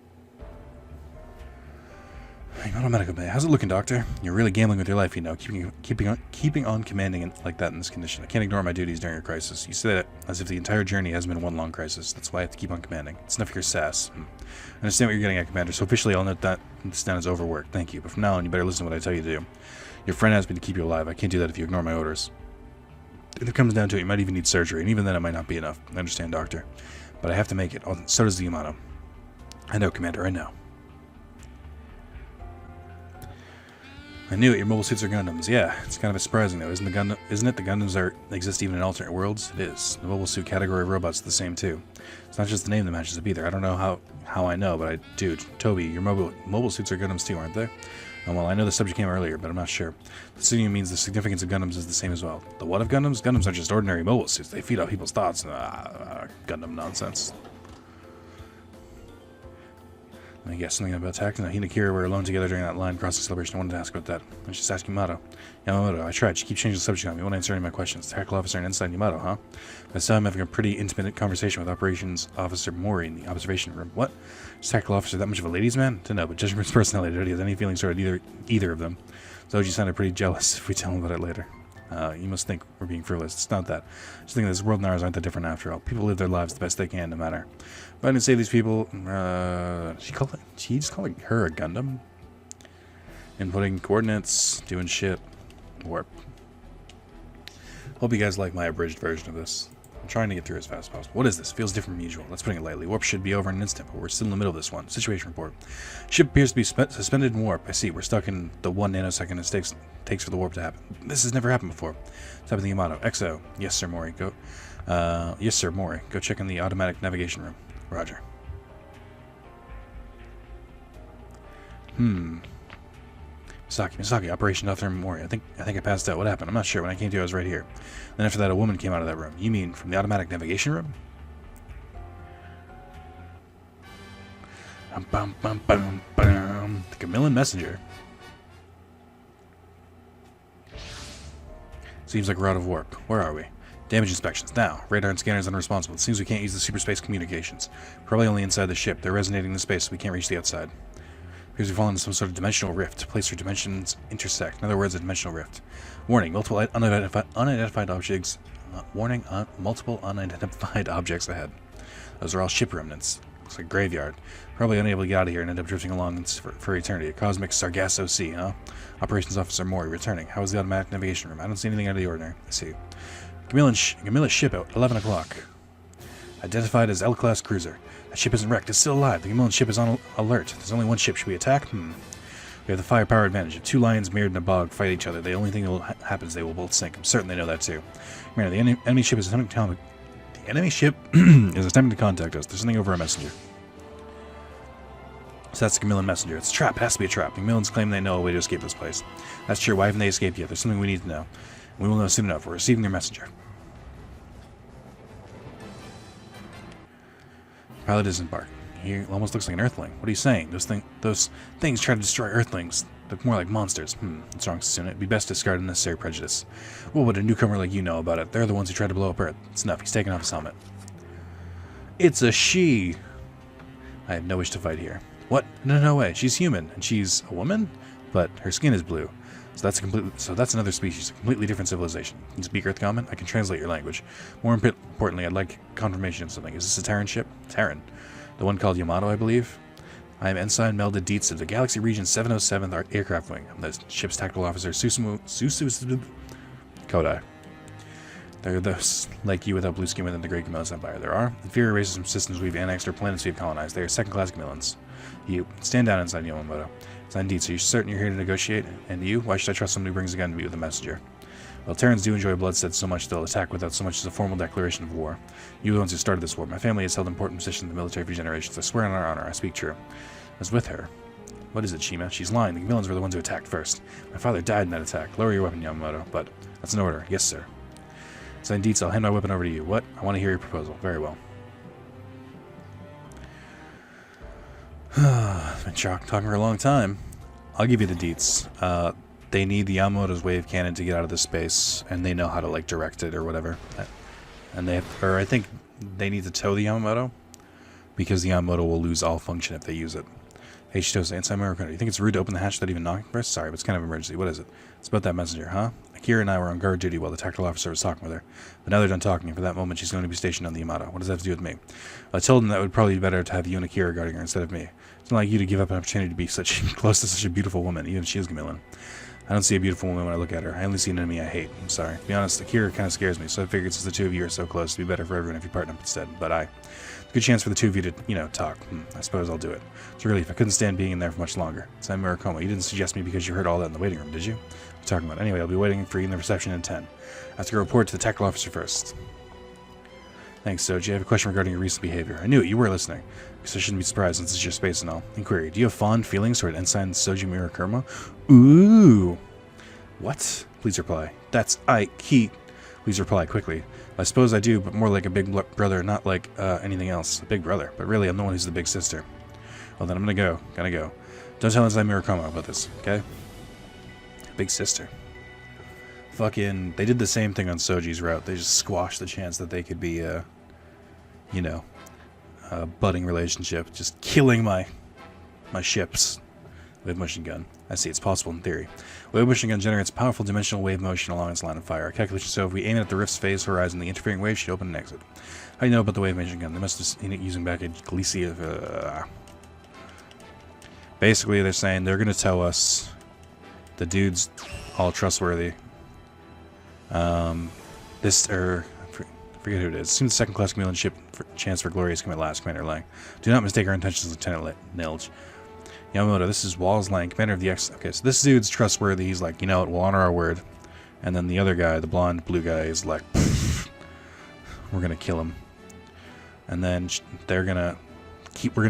Yamato Medical Bay. How's it looking, Doctor? You're really gambling with your life, you know, keeping on commanding it like that in this condition. I can't ignore my duties during a crisis. You say that as if the entire journey has been one long crisis. That's why I have to keep on commanding. It's enough of your sass. I understand what you're getting at, Commander, so officially I'll note that this down as overwork. Thank you, but from now on, you better listen to what I tell you to do. Your friend asked me to keep you alive. I can't do that if you ignore my orders. If it comes down to it, you might even need surgery, and even then it might not be enough. I understand, Doctor. But I have to make it. So does the Yamato. I know, Commander, I know. I knew it. Your mobile suits are Gundams. Yeah, it's kind of surprising though, isn't it? The Gundams exist even in alternate worlds. It is. The mobile suit category of robots is the same too. It's not just the name that matches up either. I don't know how I know, but I do. Toby, your mobile suits are Gundams too, aren't they? Well, I know the subject came earlier, but I'm not sure. The significance means the significance of Gundams is the same as well. The what of Gundams? Gundams are just ordinary mobile suits. They feed off people's thoughts. Gundam nonsense. I guess something about attack. No, he and Akira were alone together during that line crossing celebration. I wanted to ask about that. I was just asking Yamato, I tried. She keeps changing the subject on me. Won't answer any of my questions. Tackle officer and inside Yamato, huh? I saw him having a pretty intimate conversation with operations officer Mori in the observation room. What? Is tackle officer that much of a ladies' man? To know, but judging from his personality, he has any feelings toward either of them. Zoji sounded pretty jealous if we tell him about it later. You must think we're being frivolous. It's not that. I just think this world and ours aren't that different after all. People live their lives the best they can, no matter. But I didn't say these people. She just calling her a Gundam. Inputting coordinates, doing shit. Warp. Hope you guys like my abridged version of this. I'm trying to get through as fast as possible. What is this? Feels different from usual. Let's put it lightly. Warp should be over in an instant, but we're still in the middle of this one. Situation report. Ship appears to be suspended in warp. I see. We're stuck in the 1 nanosecond it takes for the warp to happen. This has never happened before. Type of the Yamato. XO. Yes, sir, Mori. Go. Yes, sir, Mori. Go check in the automatic navigation room. Roger. Misaki, Operation Dr. Mori. I think I passed out. What happened? I'm not sure. When I came to, I was right here. Then after that, a woman came out of that room. You mean from the automatic navigation room? The Camillan messenger. Seems like we're out of warp. Where are we? Damage inspections. Now. Radar and scanners unresponsible. It seems we can't use the superspace communications. Probably only inside the ship. They're resonating in space, so we can't reach the outside. Appears we've fallen into some sort of dimensional rift. A place where dimensions intersect. In other words, a dimensional rift. Warning. Multiple unidentified objects. Multiple unidentified objects ahead. Those are all ship remnants. Looks like a graveyard. Probably unable to get out of here and end up drifting along for eternity. A cosmic Sargasso Sea, huh? Operations Officer Mori returning. How is the automatic navigation room? I don't see anything out of the ordinary. I see. Camilla's ship out. 11 o'clock. Identified as L-class cruiser. That ship isn't wrecked. It's still alive. The Camillan ship is on alert. There's only one ship. Should we attack? We have the firepower advantage. If 2 lions mirrored in a bog fight each other, the only thing that will happen is they will both sink. I'm certain they know that too. Remember, the enemy ship is attempting to contact us. There's something over our messenger. So that's the Camillan messenger. It's a trap. It has to be a trap. The Camillans claim they know a way to escape this place. That's true. Why haven't they escaped yet? There's something we need to know. We will know soon enough. We're receiving their messenger. Pilot disembark. He almost looks like an Earthling. What are you saying? Those things try to destroy Earthlings. Look more like monsters. What's wrong, Sasuna? It'd be best to discard unnecessary prejudice. What would a newcomer like you know about it? They're the ones who tried to blow up Earth. It's enough. He's taking off his helmet. It's a she. I have no wish to fight here. What? No way. She's human, and she's a woman, but her skin is blue. So that's another species, a completely different civilization. You can speak Earth Common? I can translate your language. More importantly, I'd like confirmation of something. Is this a Terran ship? Terran. The one called Yamato, I believe. I am Ensign Melda Dietz of the Galaxy Region 707th Aircraft Wing. I'm the ship's tactical officer, Kodai. There are those like you without blue skin within the Great Camillus Empire. There are inferior races from systems we've annexed or planets we've colonized. They are second-class Camillans. You, stand down inside Yamamoto. Ensign Dietz, are you certain you're here to negotiate? And you? Why should I trust someone who brings a gun to me with a messenger? Well, Terrans do enjoy bloodshed so much they'll attack without so much as a formal declaration of war. You are the ones who started this war. My family has held important positions in the military for generations. I swear on our honor, I speak true. I was with her. What is it, Shima? She's lying. The Camillans were the ones who attacked first. My father died in that attack. Lower your weapon, Yamamoto. But that's an order. Yes, sir. Ensign Dietz, I'll hand my weapon over to you. What? I want to hear your proposal. Very well. I've been talking for a long time. I'll give you the deets. They need the Yamamoto's wave cannon to get out of this space, and they know how to like direct it or whatever. And I think they need to tow the Yamamoto because the Yamamoto will lose all function if they use it. Hey, Chitose, anti-American. Do you think it's rude to open the hatch without even knocking first? Sorry, but it's kind of an emergency. What is it? It's about that messenger, huh? Akira and I were on guard duty while the tactical officer was talking with her. But now they're done talking, and for that moment she's going to be stationed on the Yamato. What does that have to do with me? I told him that it would probably be better to have you and Akira guarding her instead of me. It's not like you to give up an opportunity to be such close to such a beautiful woman, even if she is Gamillan. I don't see a beautiful woman when I look at her. I only see an enemy I hate. I'm sorry. To be honest, Akira kind of scares me, so I figured since the two of you are so close, it'd be better for everyone if you partner up instead. But good chance for the two of you to, talk. I suppose I'll do it. It's a relief. I couldn't stand being in there for much longer. It's Murakoma. You didn't suggest me because you heard all that in the waiting room, did you? What are you talking about? Anyway, I'll be waiting for you in the reception in 10. I have to go report to the tactical officer first. Thanks, Soji. I have a question regarding your recent behavior. I knew it. You were listening. Because I shouldn't be surprised since it's your space and all. Inquiry. Do you have fond feelings toward Ensign Soji Murakoma? Ooh. What? Please reply. That's Ike. Please reply quickly. I suppose I do, but more like a big brother, not like anything else. A big brother. But really, I'm the one who's the big sister. Well, then I'm gonna go. Gotta go. Don't tell Ensign Murakoma about this, okay? Big sister. Fucking... They did the same thing on Soji's route. They just squashed the chance that they could be, a budding relationship. Just killing my ships. Wave motion gun. I see, it's possible in theory. Wave motion gun generates powerful dimensional wave motion along its line of fire. Calculation so if we aim it at the rift's phase horizon, the interfering wave should open and exit. How do you know about the wave motion gun? They must have seen it using back at Galicia. Basically, they're saying they're going to tell us the dude's all trustworthy. Forget who it is. Assume the second-class Gamillan ship chance for glory has come at last, Commander Lang. Do not mistake our intentions, Lieutenant Nilge. Yamamoto, this is Walls Lang, commander of the X. Okay, so this dude's trustworthy. He's like, you know what, we'll honor our word. And then the other guy, the blonde blue guy, is like, we're gonna kill him. And then we're gonna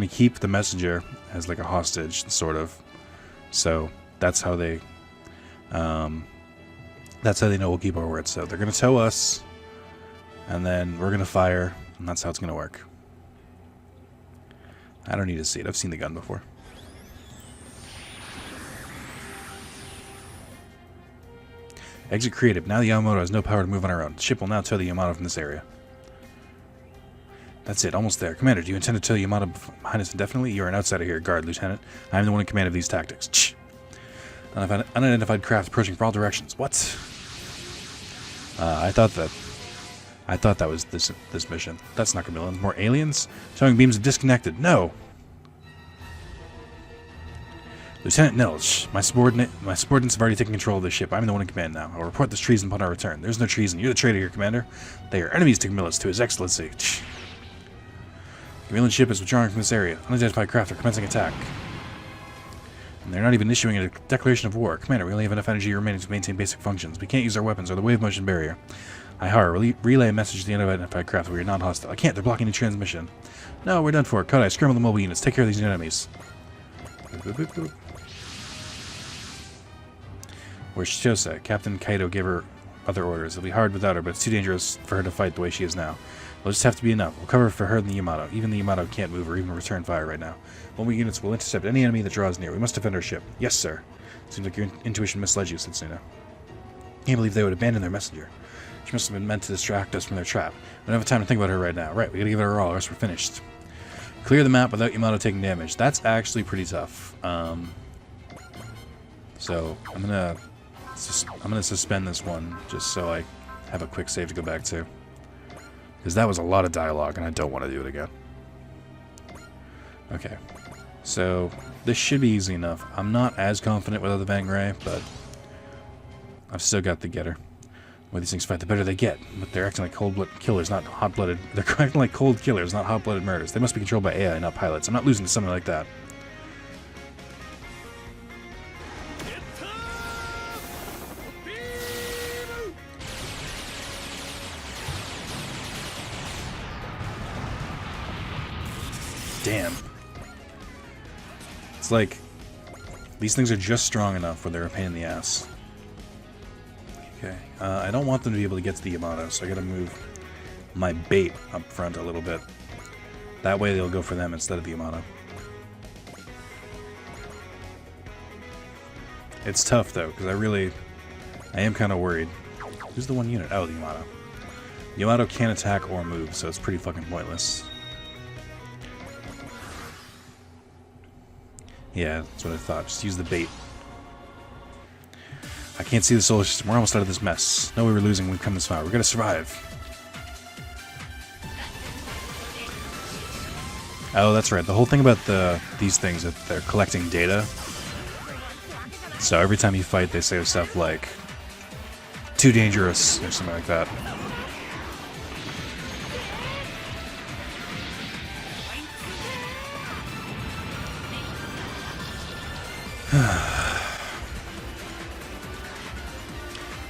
keep the messenger as like a hostage, sort of. So that's how they know we'll keep our word. So they're gonna tell us, and then we're gonna fire, and that's how it's gonna work. I don't need to see it. I've seen the gun before. Exit creative. Now the Yamamoto has no power to move on her own. The ship will now tow the Yamato from this area. That's it. Almost there. Commander, do you intend to tow the Yamato behind us indefinitely? You are an outsider here. Guard, Lieutenant. I am the one in command of these tactics. Shh. Unidentified craft approaching from all directions. What? I thought that was this mission. That's not Gamillan. More aliens? Towing beams are disconnected. No! Lieutenant Nilge, my subordinates have already taken control of the ship. I'm the one in command now. I'll report this treason upon our return. There's no treason. You're the traitor here, Commander. They are enemies to Gamillan, to His Excellency. Gamillan ship is withdrawing from this area. Unidentified craft are commencing attack. And they're not even issuing a declaration of war. Commander, we only have enough energy remaining to maintain basic functions. We can't use our weapons or the wave motion barrier. Relay a message to the unidentified craft that we are not hostile. I can't. They're blocking the transmission. No, we're done for. Kodai, scramble the mobile units. Take care of these enemies. Boop, boop, boop. Where's Chitose? Captain Kaido gave her other orders. It'll be hard without her, but it's too dangerous for her to fight the way she is now. It'll just have to be enough. We'll cover for her and the Yamato. Even the Yamato can't move or even return fire right now. Mobile units will intercept any enemy that draws near. We must defend our ship. Yes, sir. Seems like your intuition misled you, said Suna. Can't believe they would abandon their messenger. She must have been meant to distract us from their trap. We don't have time to think about her right now. Right, we gotta give it our all, or else we're finished. Clear the map without Yamato taking damage. That's actually pretty tough. So I'm gonna suspend this one just so I have a quick save to go back to, because that was a lot of dialogue and I don't want to do it again. Okay, so this should be easy enough. I'm not as confident with the Vang Ray, but I've still got the getter. The more these things fight, the better they get. But they're acting like cold-blooded killers, not hot-blooded. They're acting like cold killers, not hot-blooded murders. They must be controlled by AI, not pilots. I'm not losing to something like that. Damn. It's like these things are just strong enough where they're a pain in the ass. Okay, I don't want them to be able to get to the Yamato, so I gotta move my bait up front a little bit. That way they'll go for them instead of the Yamato. It's tough though, because I am kind of worried. Who's the one unit? Oh, the Yamato. Yamato can't attack or move, so it's pretty fucking pointless. Yeah, that's what I thought. Just use the bait. I can't see the solar system. We're almost out of this mess. No way we're losing when we come this far. We're gonna survive. Oh, that's right. The whole thing about these things, that they're collecting data. So every time you fight, they say stuff like, too dangerous, or something like that.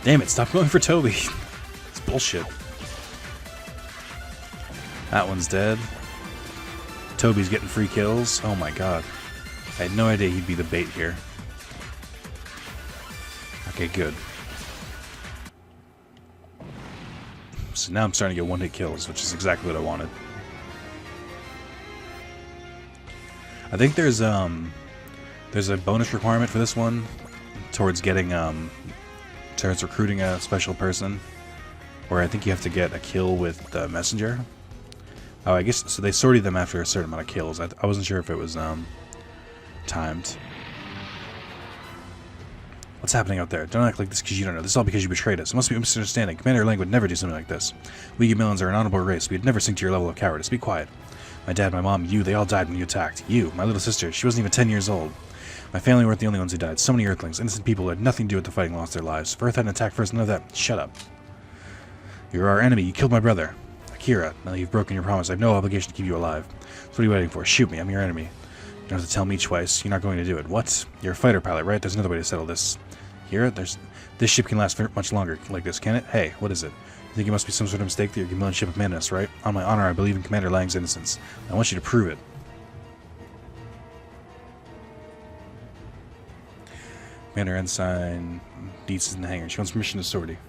Damn it, stop going for Toby. It's bullshit. That one's dead. Toby's getting free kills. Oh my god. I had no idea he'd be the bait here. Okay, good. So now I'm starting to get one-hit kills, which is exactly what I wanted. I think there's a bonus requirement for this one towards getting towards recruiting a special person, where I think you have to get a kill with the messenger. Oh, I guess so. They sorted them after a certain amount of kills. I wasn't sure if it was timed. What's happening out there? Don't act like this because you don't know. This is all because you betrayed us. It must be a misunderstanding. Commander Lang would never do something like this. We Gamillans are an honorable race. We'd never sink to your level of cowardice. Be quiet. My dad, my mom, you, they all died when you attacked. You, my little sister, she wasn't even 10 years old. My family weren't the only ones who died. So many Earthlings, innocent people who had nothing to do with the fighting, lost their lives. If Earth had an attack first, none of that. Shut up. You're our enemy. You killed my brother. Akira, now that you've broken your promise, I have no obligation to keep you alive. So what are you waiting for? Shoot me. I'm your enemy. You don't have to tell me twice. You're not going to do it. What? You're a fighter pilot, right? There's another way to settle this. Here, this ship can last for much longer like this, can it? Hey, what is it? You think it must be some sort of mistake that your Gamillion ship abandoned us, right? On my honor, I believe in Commander Lang's innocence. I want you to prove it. Commander Ensign Dietz is in the hangar. She wants permission to sortie.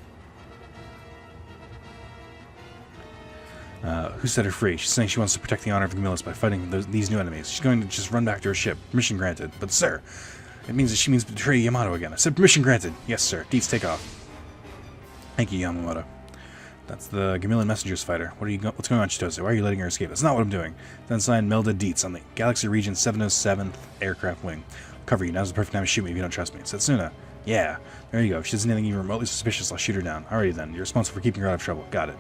Who set her free? She's saying she wants to protect the honor of the Gamillions by fighting these new enemies. She's going to just run back to her ship. Permission granted. But sir, it means that she means to betray Yamato again. I said permission granted. Yes, sir. Dietz, take off. Thank you, Yamamoto. That's the Gamillion Messenger's fighter. What's going on, Chitose? Why are you letting her escape? That's not what I'm doing. Then signed Melda Dietz on the Galaxy Region 707th Aircraft Wing. I'll cover you. Now's the perfect time to shoot me if you don't trust me. Setsuna. Yeah. There you go. If she does anything even remotely suspicious, I'll shoot her down. Alrighty then. You're responsible for keeping her out of trouble. Got it.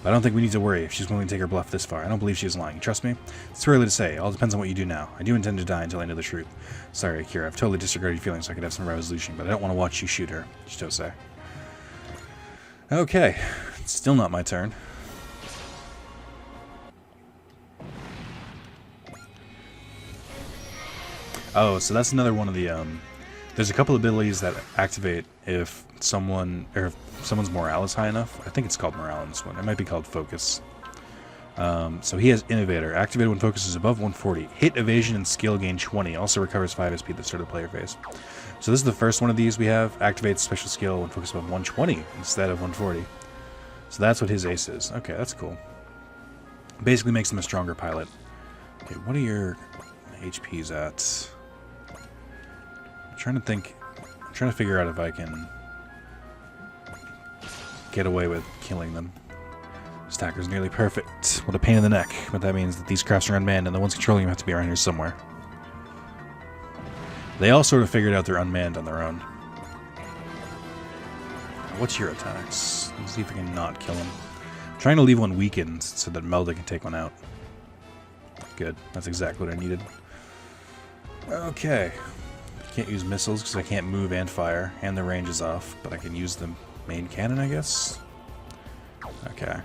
But I don't think we need to worry if she's willing to take her bluff this far. I don't believe she is lying. You trust me? It's too early to say. It all depends on what you do now. I do intend to die until I know the truth. Sorry, Akira. I've totally disregarded your feelings so I could have some resolution, but I don't want to watch you shoot her. Chitose. Okay. It's still not my turn. Oh, so that's another one of the, there's a couple of abilities that activate if someone's morale is high enough. I think it's called morale in this one. It might be called focus. So he has Innovator. Activated when focus is above 140. Hit, evasion, and skill gain 20. Also recovers 5 SP at the start of the player phase. So this is the first one of these we have. Activates special skill when focus above 120 instead of 140. So that's what his ace is. Okay, that's cool. Basically makes him a stronger pilot. Okay, what are your HPs at? I'm trying to think. I'm trying to figure out if I can get away with killing them. Stacker's nearly perfect. What a pain in the neck. But that means that these crafts are unmanned and the ones controlling them have to be around here somewhere. They all sort of figured out they're unmanned on their own. What's your attacks? Let's see if I can not kill him. I'm trying to leave one weakened so that Melda can take one out. Good. That's exactly what I needed. Okay. I can't use missiles because I can't move and fire, and the range is off, but I can use the main cannon, I guess? Okay.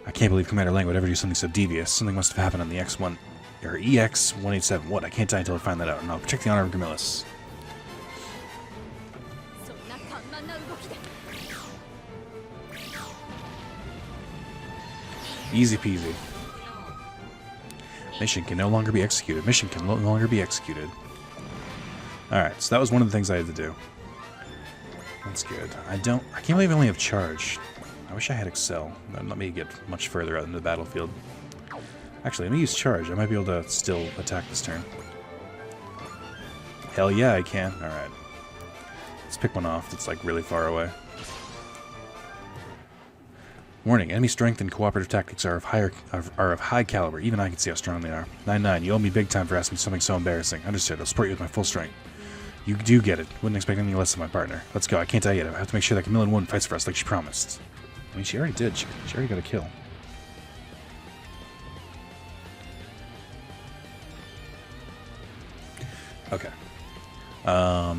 I can't believe Commander Lang would ever do something so devious. Something must have happened on the X1 or EX-187. What? I can't die until I find that out, and I'll protect the honor of Gamillis. Easy peasy. Mission can no longer be executed. Mission can no longer be executed. Alright, so that was one of the things I had to do. That's good. I can't believe I only have charge. I wish I had Excel. That would let me get much further out into the battlefield. Actually, let me use charge. I might be able to still attack this turn. Hell yeah, I can. Alright. Let's pick one off that's like really far away. Warning, enemy strength and cooperative tactics are of high caliber. Even I can see how strong they are. 9-9, you owe me big time for asking something so embarrassing. Understood, I'll support you with my full strength. You do get it. Wouldn't expect anything less of my partner. Let's go, I can't die yet. I have to make sure that Camilla 1 fights for us like she promised. I mean, she already did. She already got a kill. Okay. I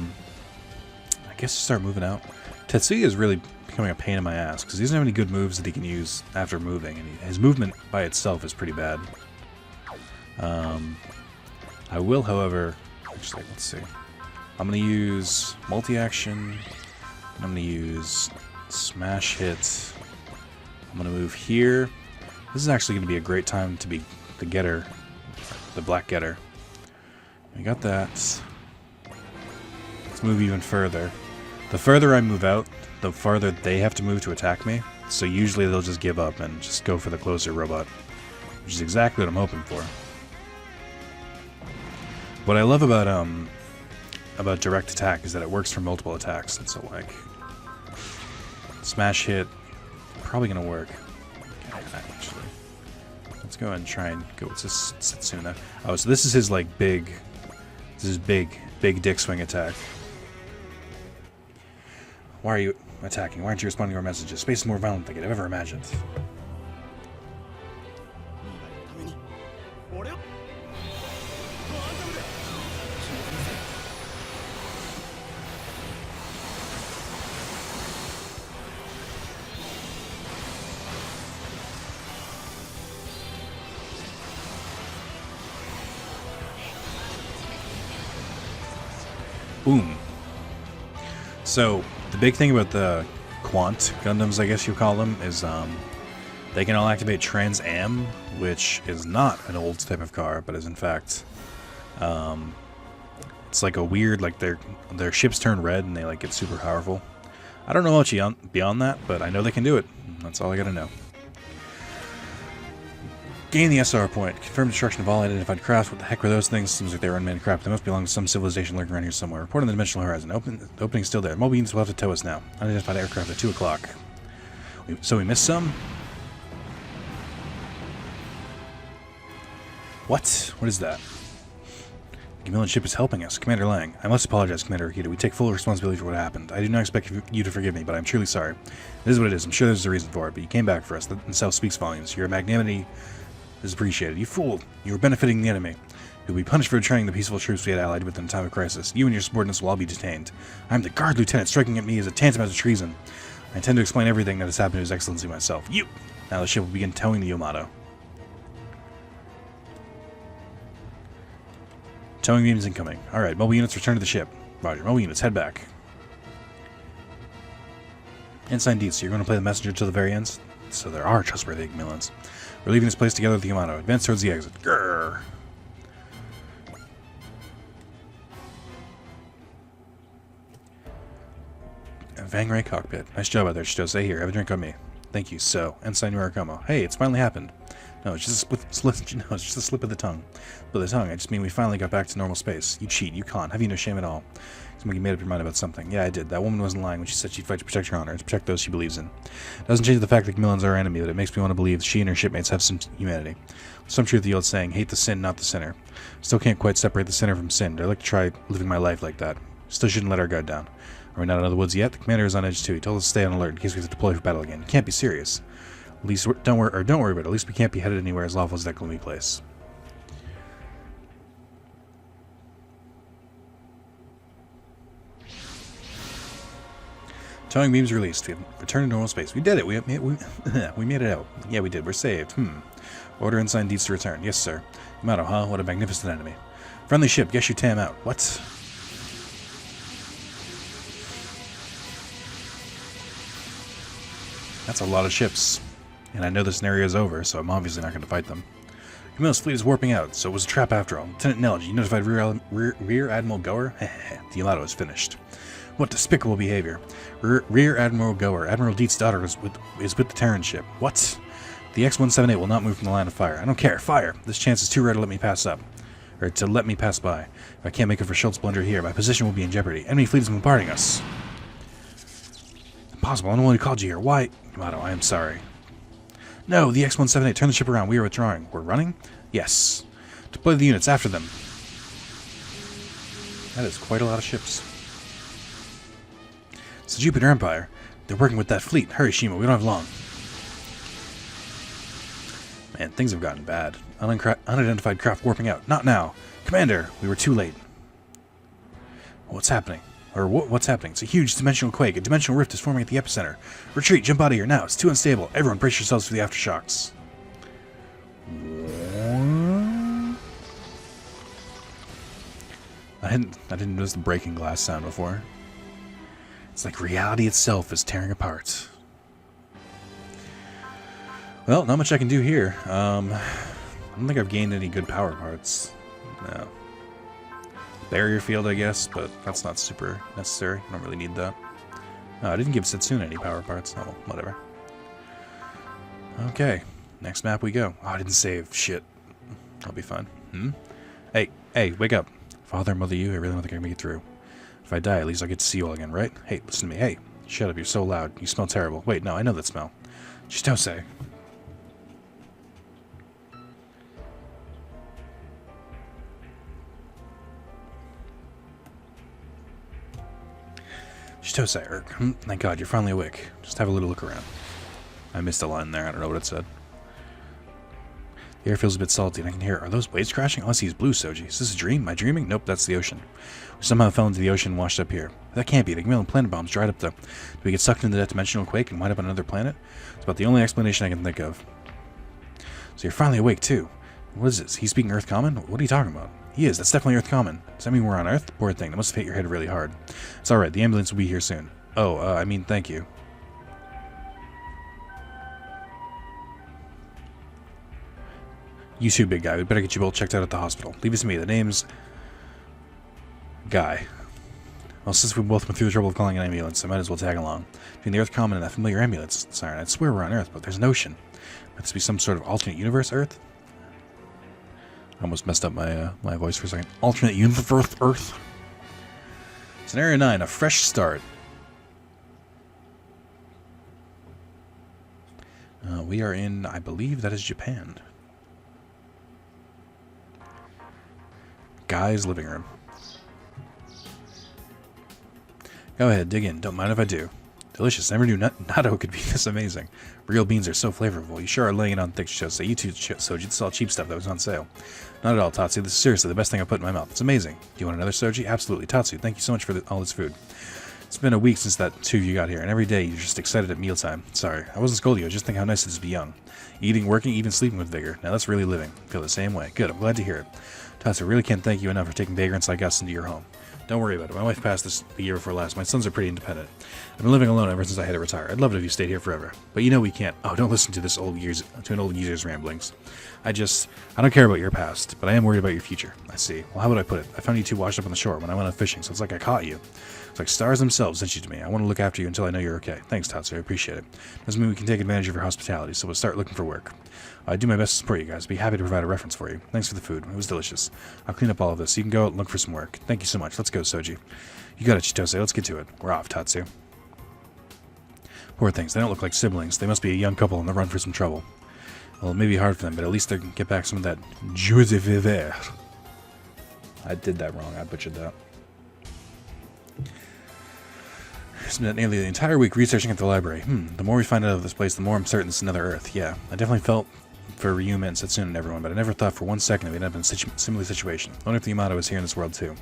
guess start moving out. Tetsuya is really becoming a pain in my ass because he doesn't have any good moves that he can use after moving, and his movement by itself is pretty bad. I will, however, actually, let's see. I'm going to use multi-action. I'm going to use smash hit. I'm going to move here. This is actually going to be a great time to be the getter, the black getter. We got that. Let's move even further. The further I move out, the farther they have to move to attack me. So usually they'll just give up and just go for the closer robot, which is exactly what I'm hoping for. What I love about direct attack is that it works for multiple attacks. And so, like, smash hit, probably gonna work. Actually, let's go ahead and try and go with this Setsuna. Oh, so this is his like big. This is big dick swing attack. Why are you attacking? Why aren't you responding to our messages? Space is more violent than I could have ever imagined. Boom. So, the big thing about the Quant Gundams, I guess you call them, is they can all activate Trans Am, which is not an old type of car, but is in fact, it's like a weird, like their ships turn red and they like get super powerful. I don't know much beyond that, but I know they can do it. That's all I gotta know. Gain the SR point. Confirm destruction of all identified crafts. What the heck were those things? Seems like they were unmanned craft. They must belong to some civilization lurking around here somewhere. Report on the dimensional horizon. The opening's still there. Mobile units will have to tow us now. Unidentified aircraft at 2 o'clock. So we missed some? What? What is that? The Camillan ship is helping us. Commander Lang. I must apologize, Commander Akita. We take full responsibility for what happened. I do not expect you to forgive me, but I'm truly sorry. It is what it is. I'm sure there's a reason for it, but you came back for us. And self speaks volumes. Your magnanimity is appreciated. You fool. You were benefiting the enemy. You'll be punished for betraying the peaceful troops we had allied with in a time of crisis. You and your subordinates will all be detained. I'm the guard lieutenant. Striking at me is a tantamount to treason. I intend to explain everything that has happened to His Excellency myself. You! Now the ship will begin towing the Yamato. Towing beams incoming. Alright, mobile units return to the ship. Roger, mobile units, head back. Ensign Dietz, so you're going to play the messenger till the very end? So there are trustworthy Camillans. We're leaving this place together with the Yamato. Advance towards the exit. Grrr. Vangray cockpit. Nice job out there, Chitose. Here, have a drink on me. Thank you. So, Ensign Murakumo. Hey, it's finally happened. No, it's just a slip of the tongue. But the tongue, I just mean we finally got back to normal space. You cheat, you con. Have you no shame at all? Somebody made up your mind about something. Yeah, I did. That woman wasn't lying when she said she'd fight to protect her honor and to protect those she believes in. It doesn't change the fact that Camillans are our enemy, but it makes me want to believe she and her shipmates have some humanity. Some truth to the old saying, hate the sin, not the sinner. Still can't quite separate the sinner from sin, but I'd like to try living my life like that. Still shouldn't let our guard down. Are we not out of the woods yet? The commander is on edge too. He told us to stay on alert in case we have to deploy for battle again. You can't be serious. At least don't worry about it. At least we can't be headed anywhere as lawful as that gloomy place. Towing beams released. We have returned to normal space. We did it. We made it out. Yeah, we did. We're saved. Order Ensign Dietz to return. Yes, sir. Yamato, huh? What a magnificent enemy. Friendly ship. Guess you tam out. What? That's a lot of ships. And I know this scenario is over, so I'm obviously not going to fight them. Camilla's fleet is warping out, so it was a trap after all. Lieutenant Nelge, you notified Rear Admiral Goer? The Yamato is finished. What despicable behavior. Rear Admiral Goer, Admiral Dietz's daughter, is with the Terran ship. What? The X-178 will not move from the line of fire. I don't care. Fire! This chance is too rare to let me pass up. Or to let me pass by. If I can't make it for Schultz Blunder here, my position will be in jeopardy. Enemy fleet is bombarding us. Impossible. I'm the one who called you here. Why? Yamato, I am sorry. No, the X-178, turn the ship around. We are withdrawing. We're running? Yes. Deploy the units after them. That is quite a lot of ships. It's the Jupiter Empire. They're working with that fleet. Hurry, Shima, we don't have long. Man, things have gotten bad. Unidentified craft warping out. Not now. Commander, we were too late. What's happening? Or what's happening? It's a huge dimensional quake. A dimensional rift is forming at the epicenter. Retreat, jump out of here now. It's too unstable. Everyone brace yourselves for the aftershocks. I didn't notice the breaking glass sound before. It's like reality itself is tearing apart. Well, not much I can do here. I don't think I've gained any good power parts. No. Barrier field, I guess, but that's not super necessary. I don't really need that. Oh, I didn't give Setsuna any power parts. Oh, well, whatever. Okay, next map we go. Oh, I didn't save. Shit. I'll be fine. Hey, wake up. Father, mother, you, I really don't think I can make it through. If I die, at least I'll get to see you all again, right? Hey, listen to me. Hey, shut up, you're so loud. You smell terrible. Wait, no, I know that smell. Chitose. Chitose, thank God, you're finally awake. Just have a little look around. I missed a line there, I don't know what it said. The air feels a bit salty, and I can hear, are those waves crashing? All I see is blue, Soji. Is this a dream? Am I dreaming? Nope, that's the ocean. We somehow fell into the ocean and washed up here. But that can't be. The Gamillion planet bombs dried up the... Did we get sucked into that dimensional quake and wind up on another planet? It's about the only explanation I can think of. So you're finally awake, too. What is this? He's speaking Earth Common? What are you talking about? He is. That's definitely Earth Common. Does that mean we're on Earth? Poor thing. That must have hit your head really hard. It's alright. The ambulance will be here soon. Oh, I mean, thank you. You too, big guy. We better get you both checked out at the hospital. Leave it to me. The name's... Guy. Well, since we both went through the trouble of calling an ambulance, I might as well tag along. Between the Earth Common and that familiar ambulance. Sorry, I'd swear we're on Earth, but there's an ocean. Might this be some sort of alternate universe Earth? I almost messed up my voice for a second. Alternate universe Earth? Scenario 9, a fresh start. We are in, I believe that is Japan. Guy's living room. Go ahead, dig in. Don't mind if I do. Delicious. Never knew natto could be this amazing. Real beans are so flavorful. You sure are laying it on thick, Shitose. You too, Soji. This is all cheap stuff that was on sale. Not at all, Tatsu. This is seriously the best thing I've put in my mouth. It's amazing. Do you want another, Soji? Absolutely. Tatsu, thank you so much for all this food. It's been a week since that two of you got here, and every day you're just excited at mealtime. Sorry, I wasn't scolding you. I just think how nice it is to be young. Eating, working, even sleeping with vigor. Now that's really living. I feel the same way. Good, I'm glad to hear it. Tatsu, I really can't thank you enough for taking vagrants like us into your home. Don't worry about it. My wife passed this the year before last. My sons are pretty independent. I've been living alone ever since I had to retire. I'd love it if you stayed here forever. But you know we can't. Oh, don't listen to an old user's ramblings. I don't care about your past, but I am worried about your future. I see. Well, how would I put it? I found you two washed up on the shore when I went out fishing, so it's like I caught you. It's like stars themselves sent you to me. I want to look after you until I know you're okay. Thanks, Tatsu. I appreciate it. Doesn't mean we can take advantage of your hospitality, so we'll start looking for work. I do my best to support you guys. Be happy to provide a reference for you. Thanks for the food. It was delicious. I'll clean up all of this. You can go out and look for some work. Thank you so much. Let's go, Soji. You got it, Chitose. Let's get to it. We're off, Tatsu. Poor things. They don't look like siblings. They must be a young couple on the run for some trouble. Well, it may be hard for them, but at least they can get back some of that joie de vivre. I did that wrong. I butchered that. Spent nearly the entire week researching at the library. The more we find out of this place, the more I'm certain it's another Earth. Yeah, I definitely felt for Ryuma and Setsuna and everyone, but I never thought for 1 second that we'd end up in a similar situation. I wonder if the Yamato is here in this world too.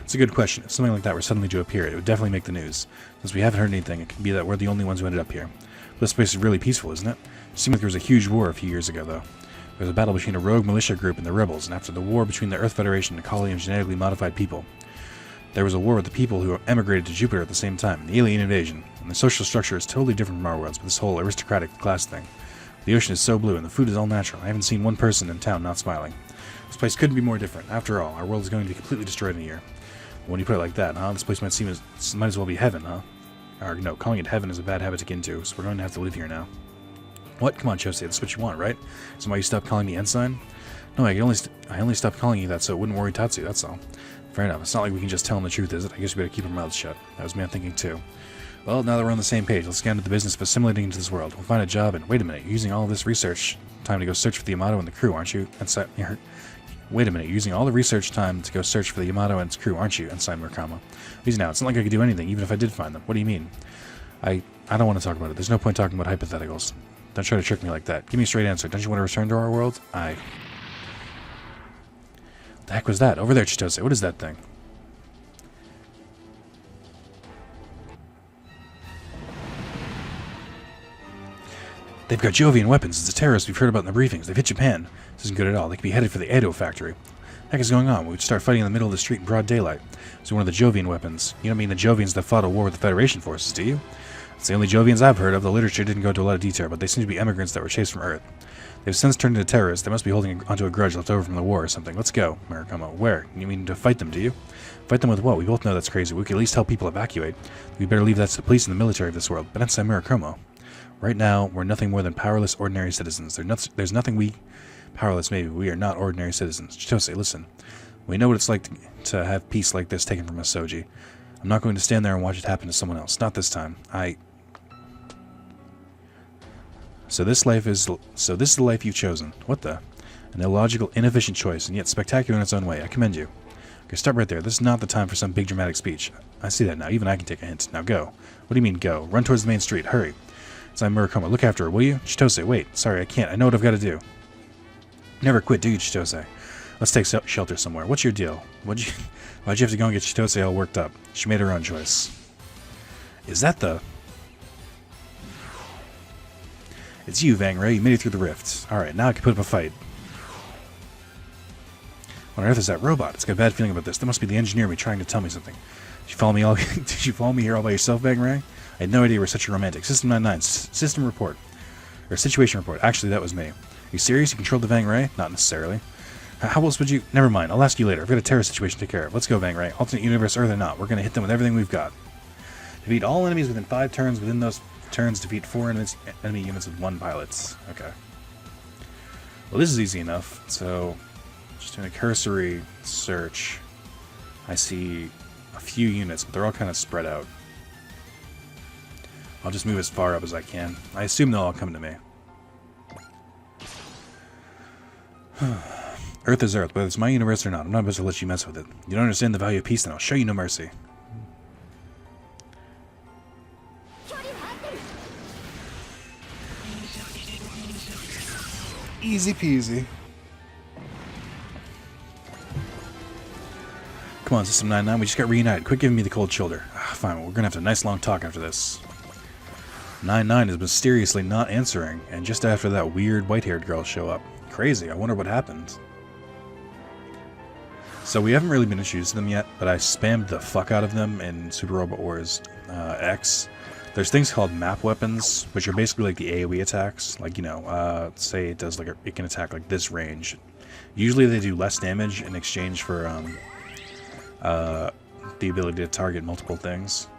It's a good question. If something like that were suddenly to appear, it would definitely make the news. Since we haven't heard anything, it could be that we're the only ones who ended up here. But this place is really peaceful, isn't it? It seemed like there was a huge war a few years ago, though. There was a battle between a rogue militia group and the rebels, and after the war between the Earth Federation and a colony of genetically modified people, there was a war with the people who emigrated to Jupiter at the same time, the alien invasion. And the social structure is totally different from our world's, but this whole aristocratic class thing. The ocean is so blue, and the food is all natural. I haven't seen one person in town not smiling. This place couldn't be more different. After all, our world is going to be completely destroyed in a year. When you put it like that, huh? This place might as well be heaven, huh? Or no, calling it heaven is a bad habit to get into, so we're going to have to live here now. What? Come on, Chose, that's what you want, right? Is that why you stopped calling me Ensign? No, I only stopped calling you that so it wouldn't worry Tatsu, that's all. Fair enough. It's not like we can just tell him the truth, is it? I guess we better keep our mouths shut. That was me thinking too. Well, now that we're on the same page, let's get into the business of assimilating into this world. We'll find a job, and wait a minute, you're using all of this research time to go search for the Yamato and the crew, aren't you? Wait a minute, you're using all the research time to go search for the Yamato and its crew, aren't you? Ensign Murakami. Easy now, it's not like I could do anything, even if I did find them. What do you mean? I don't want to talk about it. There's no point talking about hypotheticals. Don't try to trick me like that. Give me a straight answer. Don't you want to return to our world? What the heck was that? Over there, Chitose. What is that thing? They've got Jovian weapons. It's a terrorist we've heard about in the briefings. They've hit Japan. This isn't good at all. They could be headed for the Edo factory. What the heck is going on? We would start fighting in the middle of the street in broad daylight. It's one of the Jovian weapons. You don't mean the Jovians that fought a war with the Federation forces, do you? It's the only Jovians I've heard of. The literature didn't go into a lot of detail, but they seem to be immigrants that were chased from Earth. They've since turned into terrorists. They must be holding onto a grudge left over from the war or something. Let's go, Murakami. Where? You mean to fight them, do you? Fight them with what? We both know that's crazy. We could at least help people evacuate. We better leave that to the police and the military of this world. But Ensign Murakami. Right now, we're nothing more than powerless, ordinary citizens. There's nothing we... Powerless, maybe. We are not ordinary citizens. Chitose, listen. We know what it's like to have peace like this taken from us, Soji. I'm not going to stand there and watch it happen to someone else. Not this time. So this is the life you've chosen. What the? An illogical, inefficient choice, and yet spectacular in its own way. I commend you. Okay, stop right there. This is not the time for some big dramatic speech. I see that now. Even I can take a hint. Now go. What do you mean, go? Run towards the main street. Hurry. Ensign Murakami, look after her, will you? Chitose, wait. Sorry, I can't. I know what I've got to do. Never quit, do you, Chitose? Let's take shelter somewhere. What's your deal? Why'd you have to go and get Chitose all worked up? She made her own choice. Is that the... It's you, Vang Ray. You made it through the rift. Alright, now I can put up a fight. What on earth is that robot? It's got a bad feeling about this. That must be the engineer me trying to tell me something. Did you follow me Did you follow me here all by yourself, Vang Ray? I had no idea you were such a romantic. System 99, system report. Or situation report. Actually, that was me. Are you serious? You controlled the Vang Ray? Not necessarily. How else would you... Never mind. I'll ask you later. I've got a terrorist situation to take care of. Let's go, Vang Ray. Alternate universe, Earth or not. We're going to hit them with everything we've got. Defeat all enemies within 5 turns. Within those turns, defeat 4 enemy units with 1 pilot. Okay. Well, this is easy enough. So, just doing a cursory search. I see a few units, but they're all kind of spread out. I'll just move as far up as I can. I assume they'll all come to me. Earth is Earth, whether it's my universe or not. I'm not supposed to let you mess with it. You don't understand the value of peace, then I'll show you no mercy. Easy peasy. Come on, System 99, we just got reunited. Quit giving me the cold shoulder. Fine, we're gonna have a nice long talk after this. 99 is mysteriously not answering, and just after that weird white-haired girl show up. Crazy, I wonder what happened. So we haven't really been introduced to them yet, but I spammed the fuck out of them in Super Robot Wars X. There's things called map weapons, which are basically like the AoE attacks. Like, you know, say it does like it can attack like this range. Usually they do less damage in exchange for the ability to target multiple things.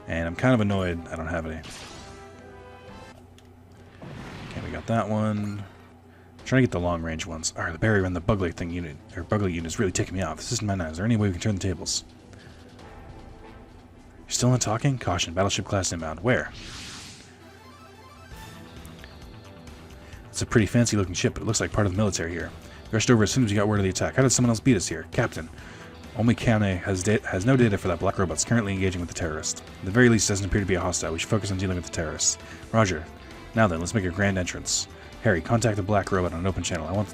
And I'm kind of annoyed I don't have any. Okay, we got that one. I'm trying to get the long range ones. Alright, the barrier and the bugly thing unit, or bugly unit is really ticking me off. This isn't my night. Is there any way we can turn the tables? You're still not talking? Caution, battleship class inbound. Where? It's a pretty fancy looking ship, but it looks like part of the military here. We rushed over as soon as we got word of the attack. How did someone else beat us here? Captain. Only Kane has no data for that black robot's currently engaging with the terrorist. At the very least, it doesn't appear to be a hostile. We should focus on dealing with the terrorists. Roger. Now then, let's make a grand entrance. Harry, contact the black robot on an open channel. I want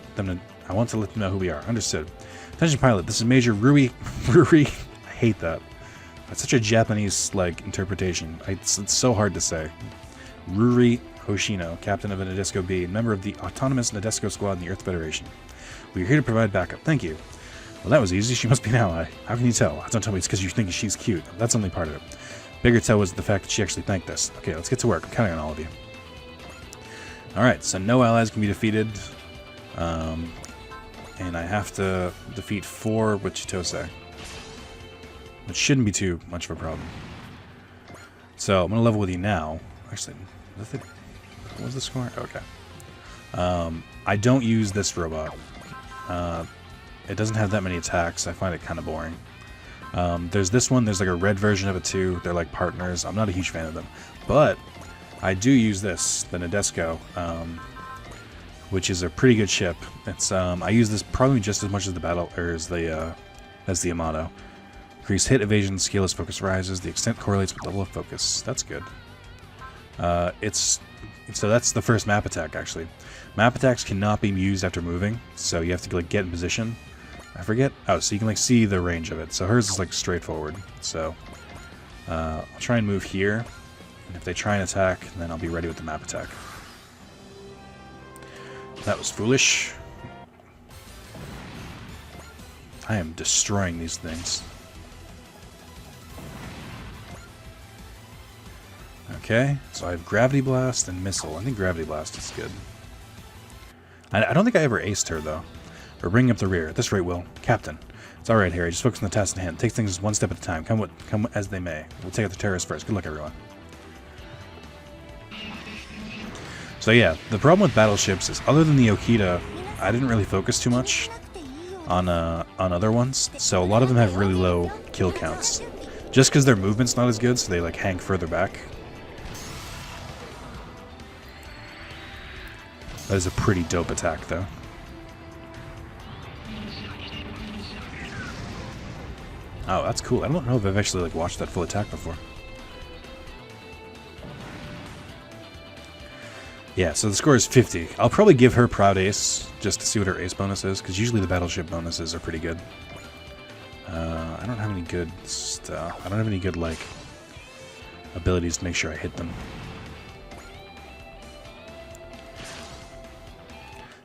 to let them know who we are. Understood. Attention pilot, this is Major Rui. I hate that. That's such a Japanese like interpretation. It's so hard to say. Ruri Hoshino, captain of a Nadesco B, member of the autonomous Nadesco squad in the Earth Federation. We are here to provide backup. Thank you. Well, that was easy. She must be an ally. How can you tell? Don't tell me it's because you think she's cute. That's only part of it. Bigger tell was the fact that she actually thanked us. Okay, let's get to work. I'm counting on all of you. Alright, so no allies can be defeated. And I have to defeat 4 with Chitose. Which shouldn't be too much of a problem. So, I'm going to level with you now. Actually, what was the score? Okay. I don't use this robot. It doesn't have that many attacks. I find it kind of boring. There's this one. There's like a red version of it too. They're like partners. I'm not a huge fan of them, but I do use this, the Nadesco, which is a pretty good ship. It's I use this probably just as much as the as the Yamato. Increased hit, evasion, skill as focus rises. The extent correlates with level of focus. That's good. So that's the first map attack actually. Map attacks cannot be used after moving, so you have to like get in position. I forget. Oh, so you can like see the range of it. So hers is like straightforward. So I'll try and move here, and if they try and attack, then I'll be ready with the map attack. That was foolish. I am destroying these things. Okay, so I have Gravity Blast and Missile. I think Gravity Blast is good. I don't think I ever aced her, though. We're bringing up the rear. At this rate, Will. Captain. It's alright, Harry. Just focus on the task in hand. Take things one step at a time. Come as they may. We'll take out the terrorists first. Good luck, everyone. So yeah, the problem with battleships is, other than the Okita, I didn't really focus too much on other ones. So a lot of them have really low kill counts. Just because their movement's not as good, so they like hang further back. That is a pretty dope attack, though. Oh, that's cool. I don't know if I've actually like watched that full attack before. Yeah, so the score is 50. I'll probably give her Proud Ace just to see what her ace bonus is, because usually the battleship bonuses are pretty good. I don't have any good stuff. I don't have any good like abilities to make sure I hit them.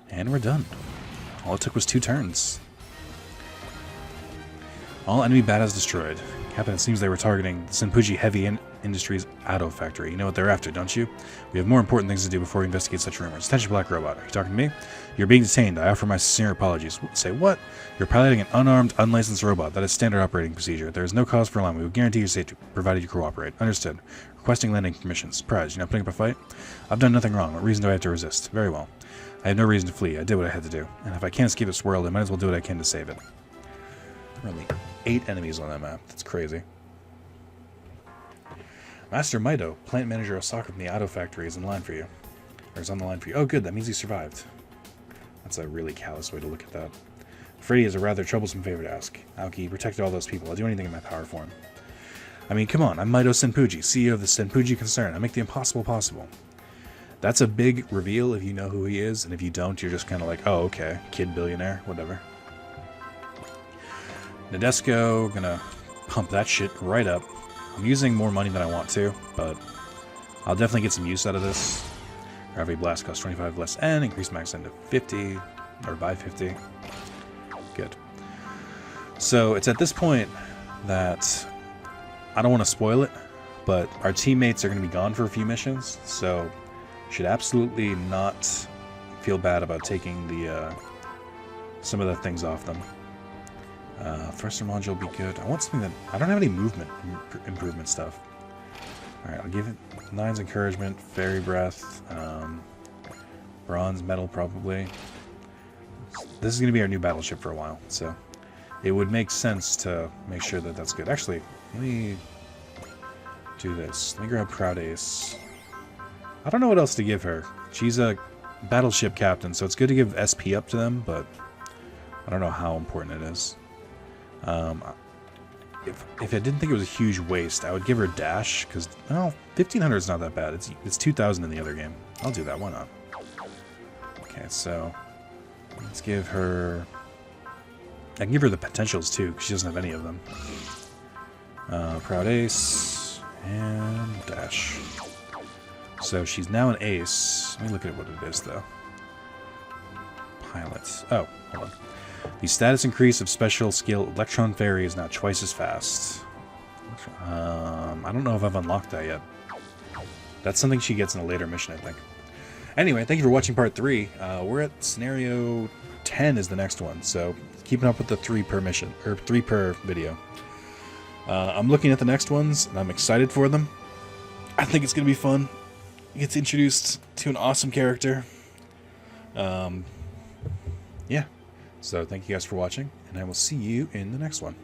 And we're done. All it took was 2 turns. All enemy batas destroyed. Captain, it seems they were targeting the Senpuji Heavy Industries Auto Factory. You know what they're after, don't you? We have more important things to do before we investigate such rumors. Attention, Black Robot. Are you talking to me? You're being detained. I offer my sincere apologies. Say what? You're piloting an unarmed, unlicensed robot. That is standard operating procedure. There is no cause for alarm. We will guarantee your safety, provided you cooperate. Understood. Requesting landing permission. Surprise. You're not putting up a fight? I've done nothing wrong. What reason do I have to resist? Very well. I have no reason to flee. I did what I had to do. And if I can't escape this world, I might as well do what I can to save it. There are only 8 enemies on that map. That's crazy. Master Maito, plant manager Osaka from the Auto Factory, is in line for you. Or is on the line for you. Oh, good. That means he survived. That's a really callous way to look at that. Freddy is a rather troublesome favor to ask. Aoki, he protected all those people. I'll do anything in my power for him. I mean, come on. I'm Maito Senpuji, CEO of the Senpuji concern. I make the impossible possible. That's a big reveal if you know who he is, and if you don't, you're just kind of like, oh, okay, kid billionaire, whatever. Nadesco, gonna pump that shit right up. I'm using more money than I want to, but I'll definitely get some use out of this. Gravity Blast costs 25 less N, increase max N to 50, or by 50. Good. So it's at this point that I don't want to spoil it, but our teammates are going to be gone for a few missions, so should absolutely not feel bad about taking the some of the things off them. Thruster module will be good. I want something that... I don't have any movement improvement stuff. Alright, I'll give it 9's encouragement, fairy breath, bronze metal probably. This is going to be our new battleship for a while, so it would make sense to make sure that that's good. Actually, let me do this. Let me grab Proud Ace. I don't know what else to give her. She's a battleship captain, so it's good to give SP up to them, but I don't know how important it is. If I didn't think it was a huge waste, I would give her Dash, because, well, 1500 is not that bad. It's 2000 in the other game. I'll do that, why not? Okay, so let's give her... I can give her the potentials, too, because she doesn't have any of them. Proud Ace, and Dash. So she's now an ace. Let me look at what it is, though. Pilots. Oh, hold on. The status increase of special skill Electron Fairy is now twice as fast. I don't know if I've unlocked that yet. That's something she gets in a later mission, I think. Anyway, thank you for watching part 3. We're at scenario 10 is the next one, so keeping up with the 3 per mission, or 3 per video. I'm looking at the next ones, and I'm excited for them. I think it's going to be fun. He gets introduced to an awesome character. Yeah. So thank you guys for watching, and I will see you in the next one.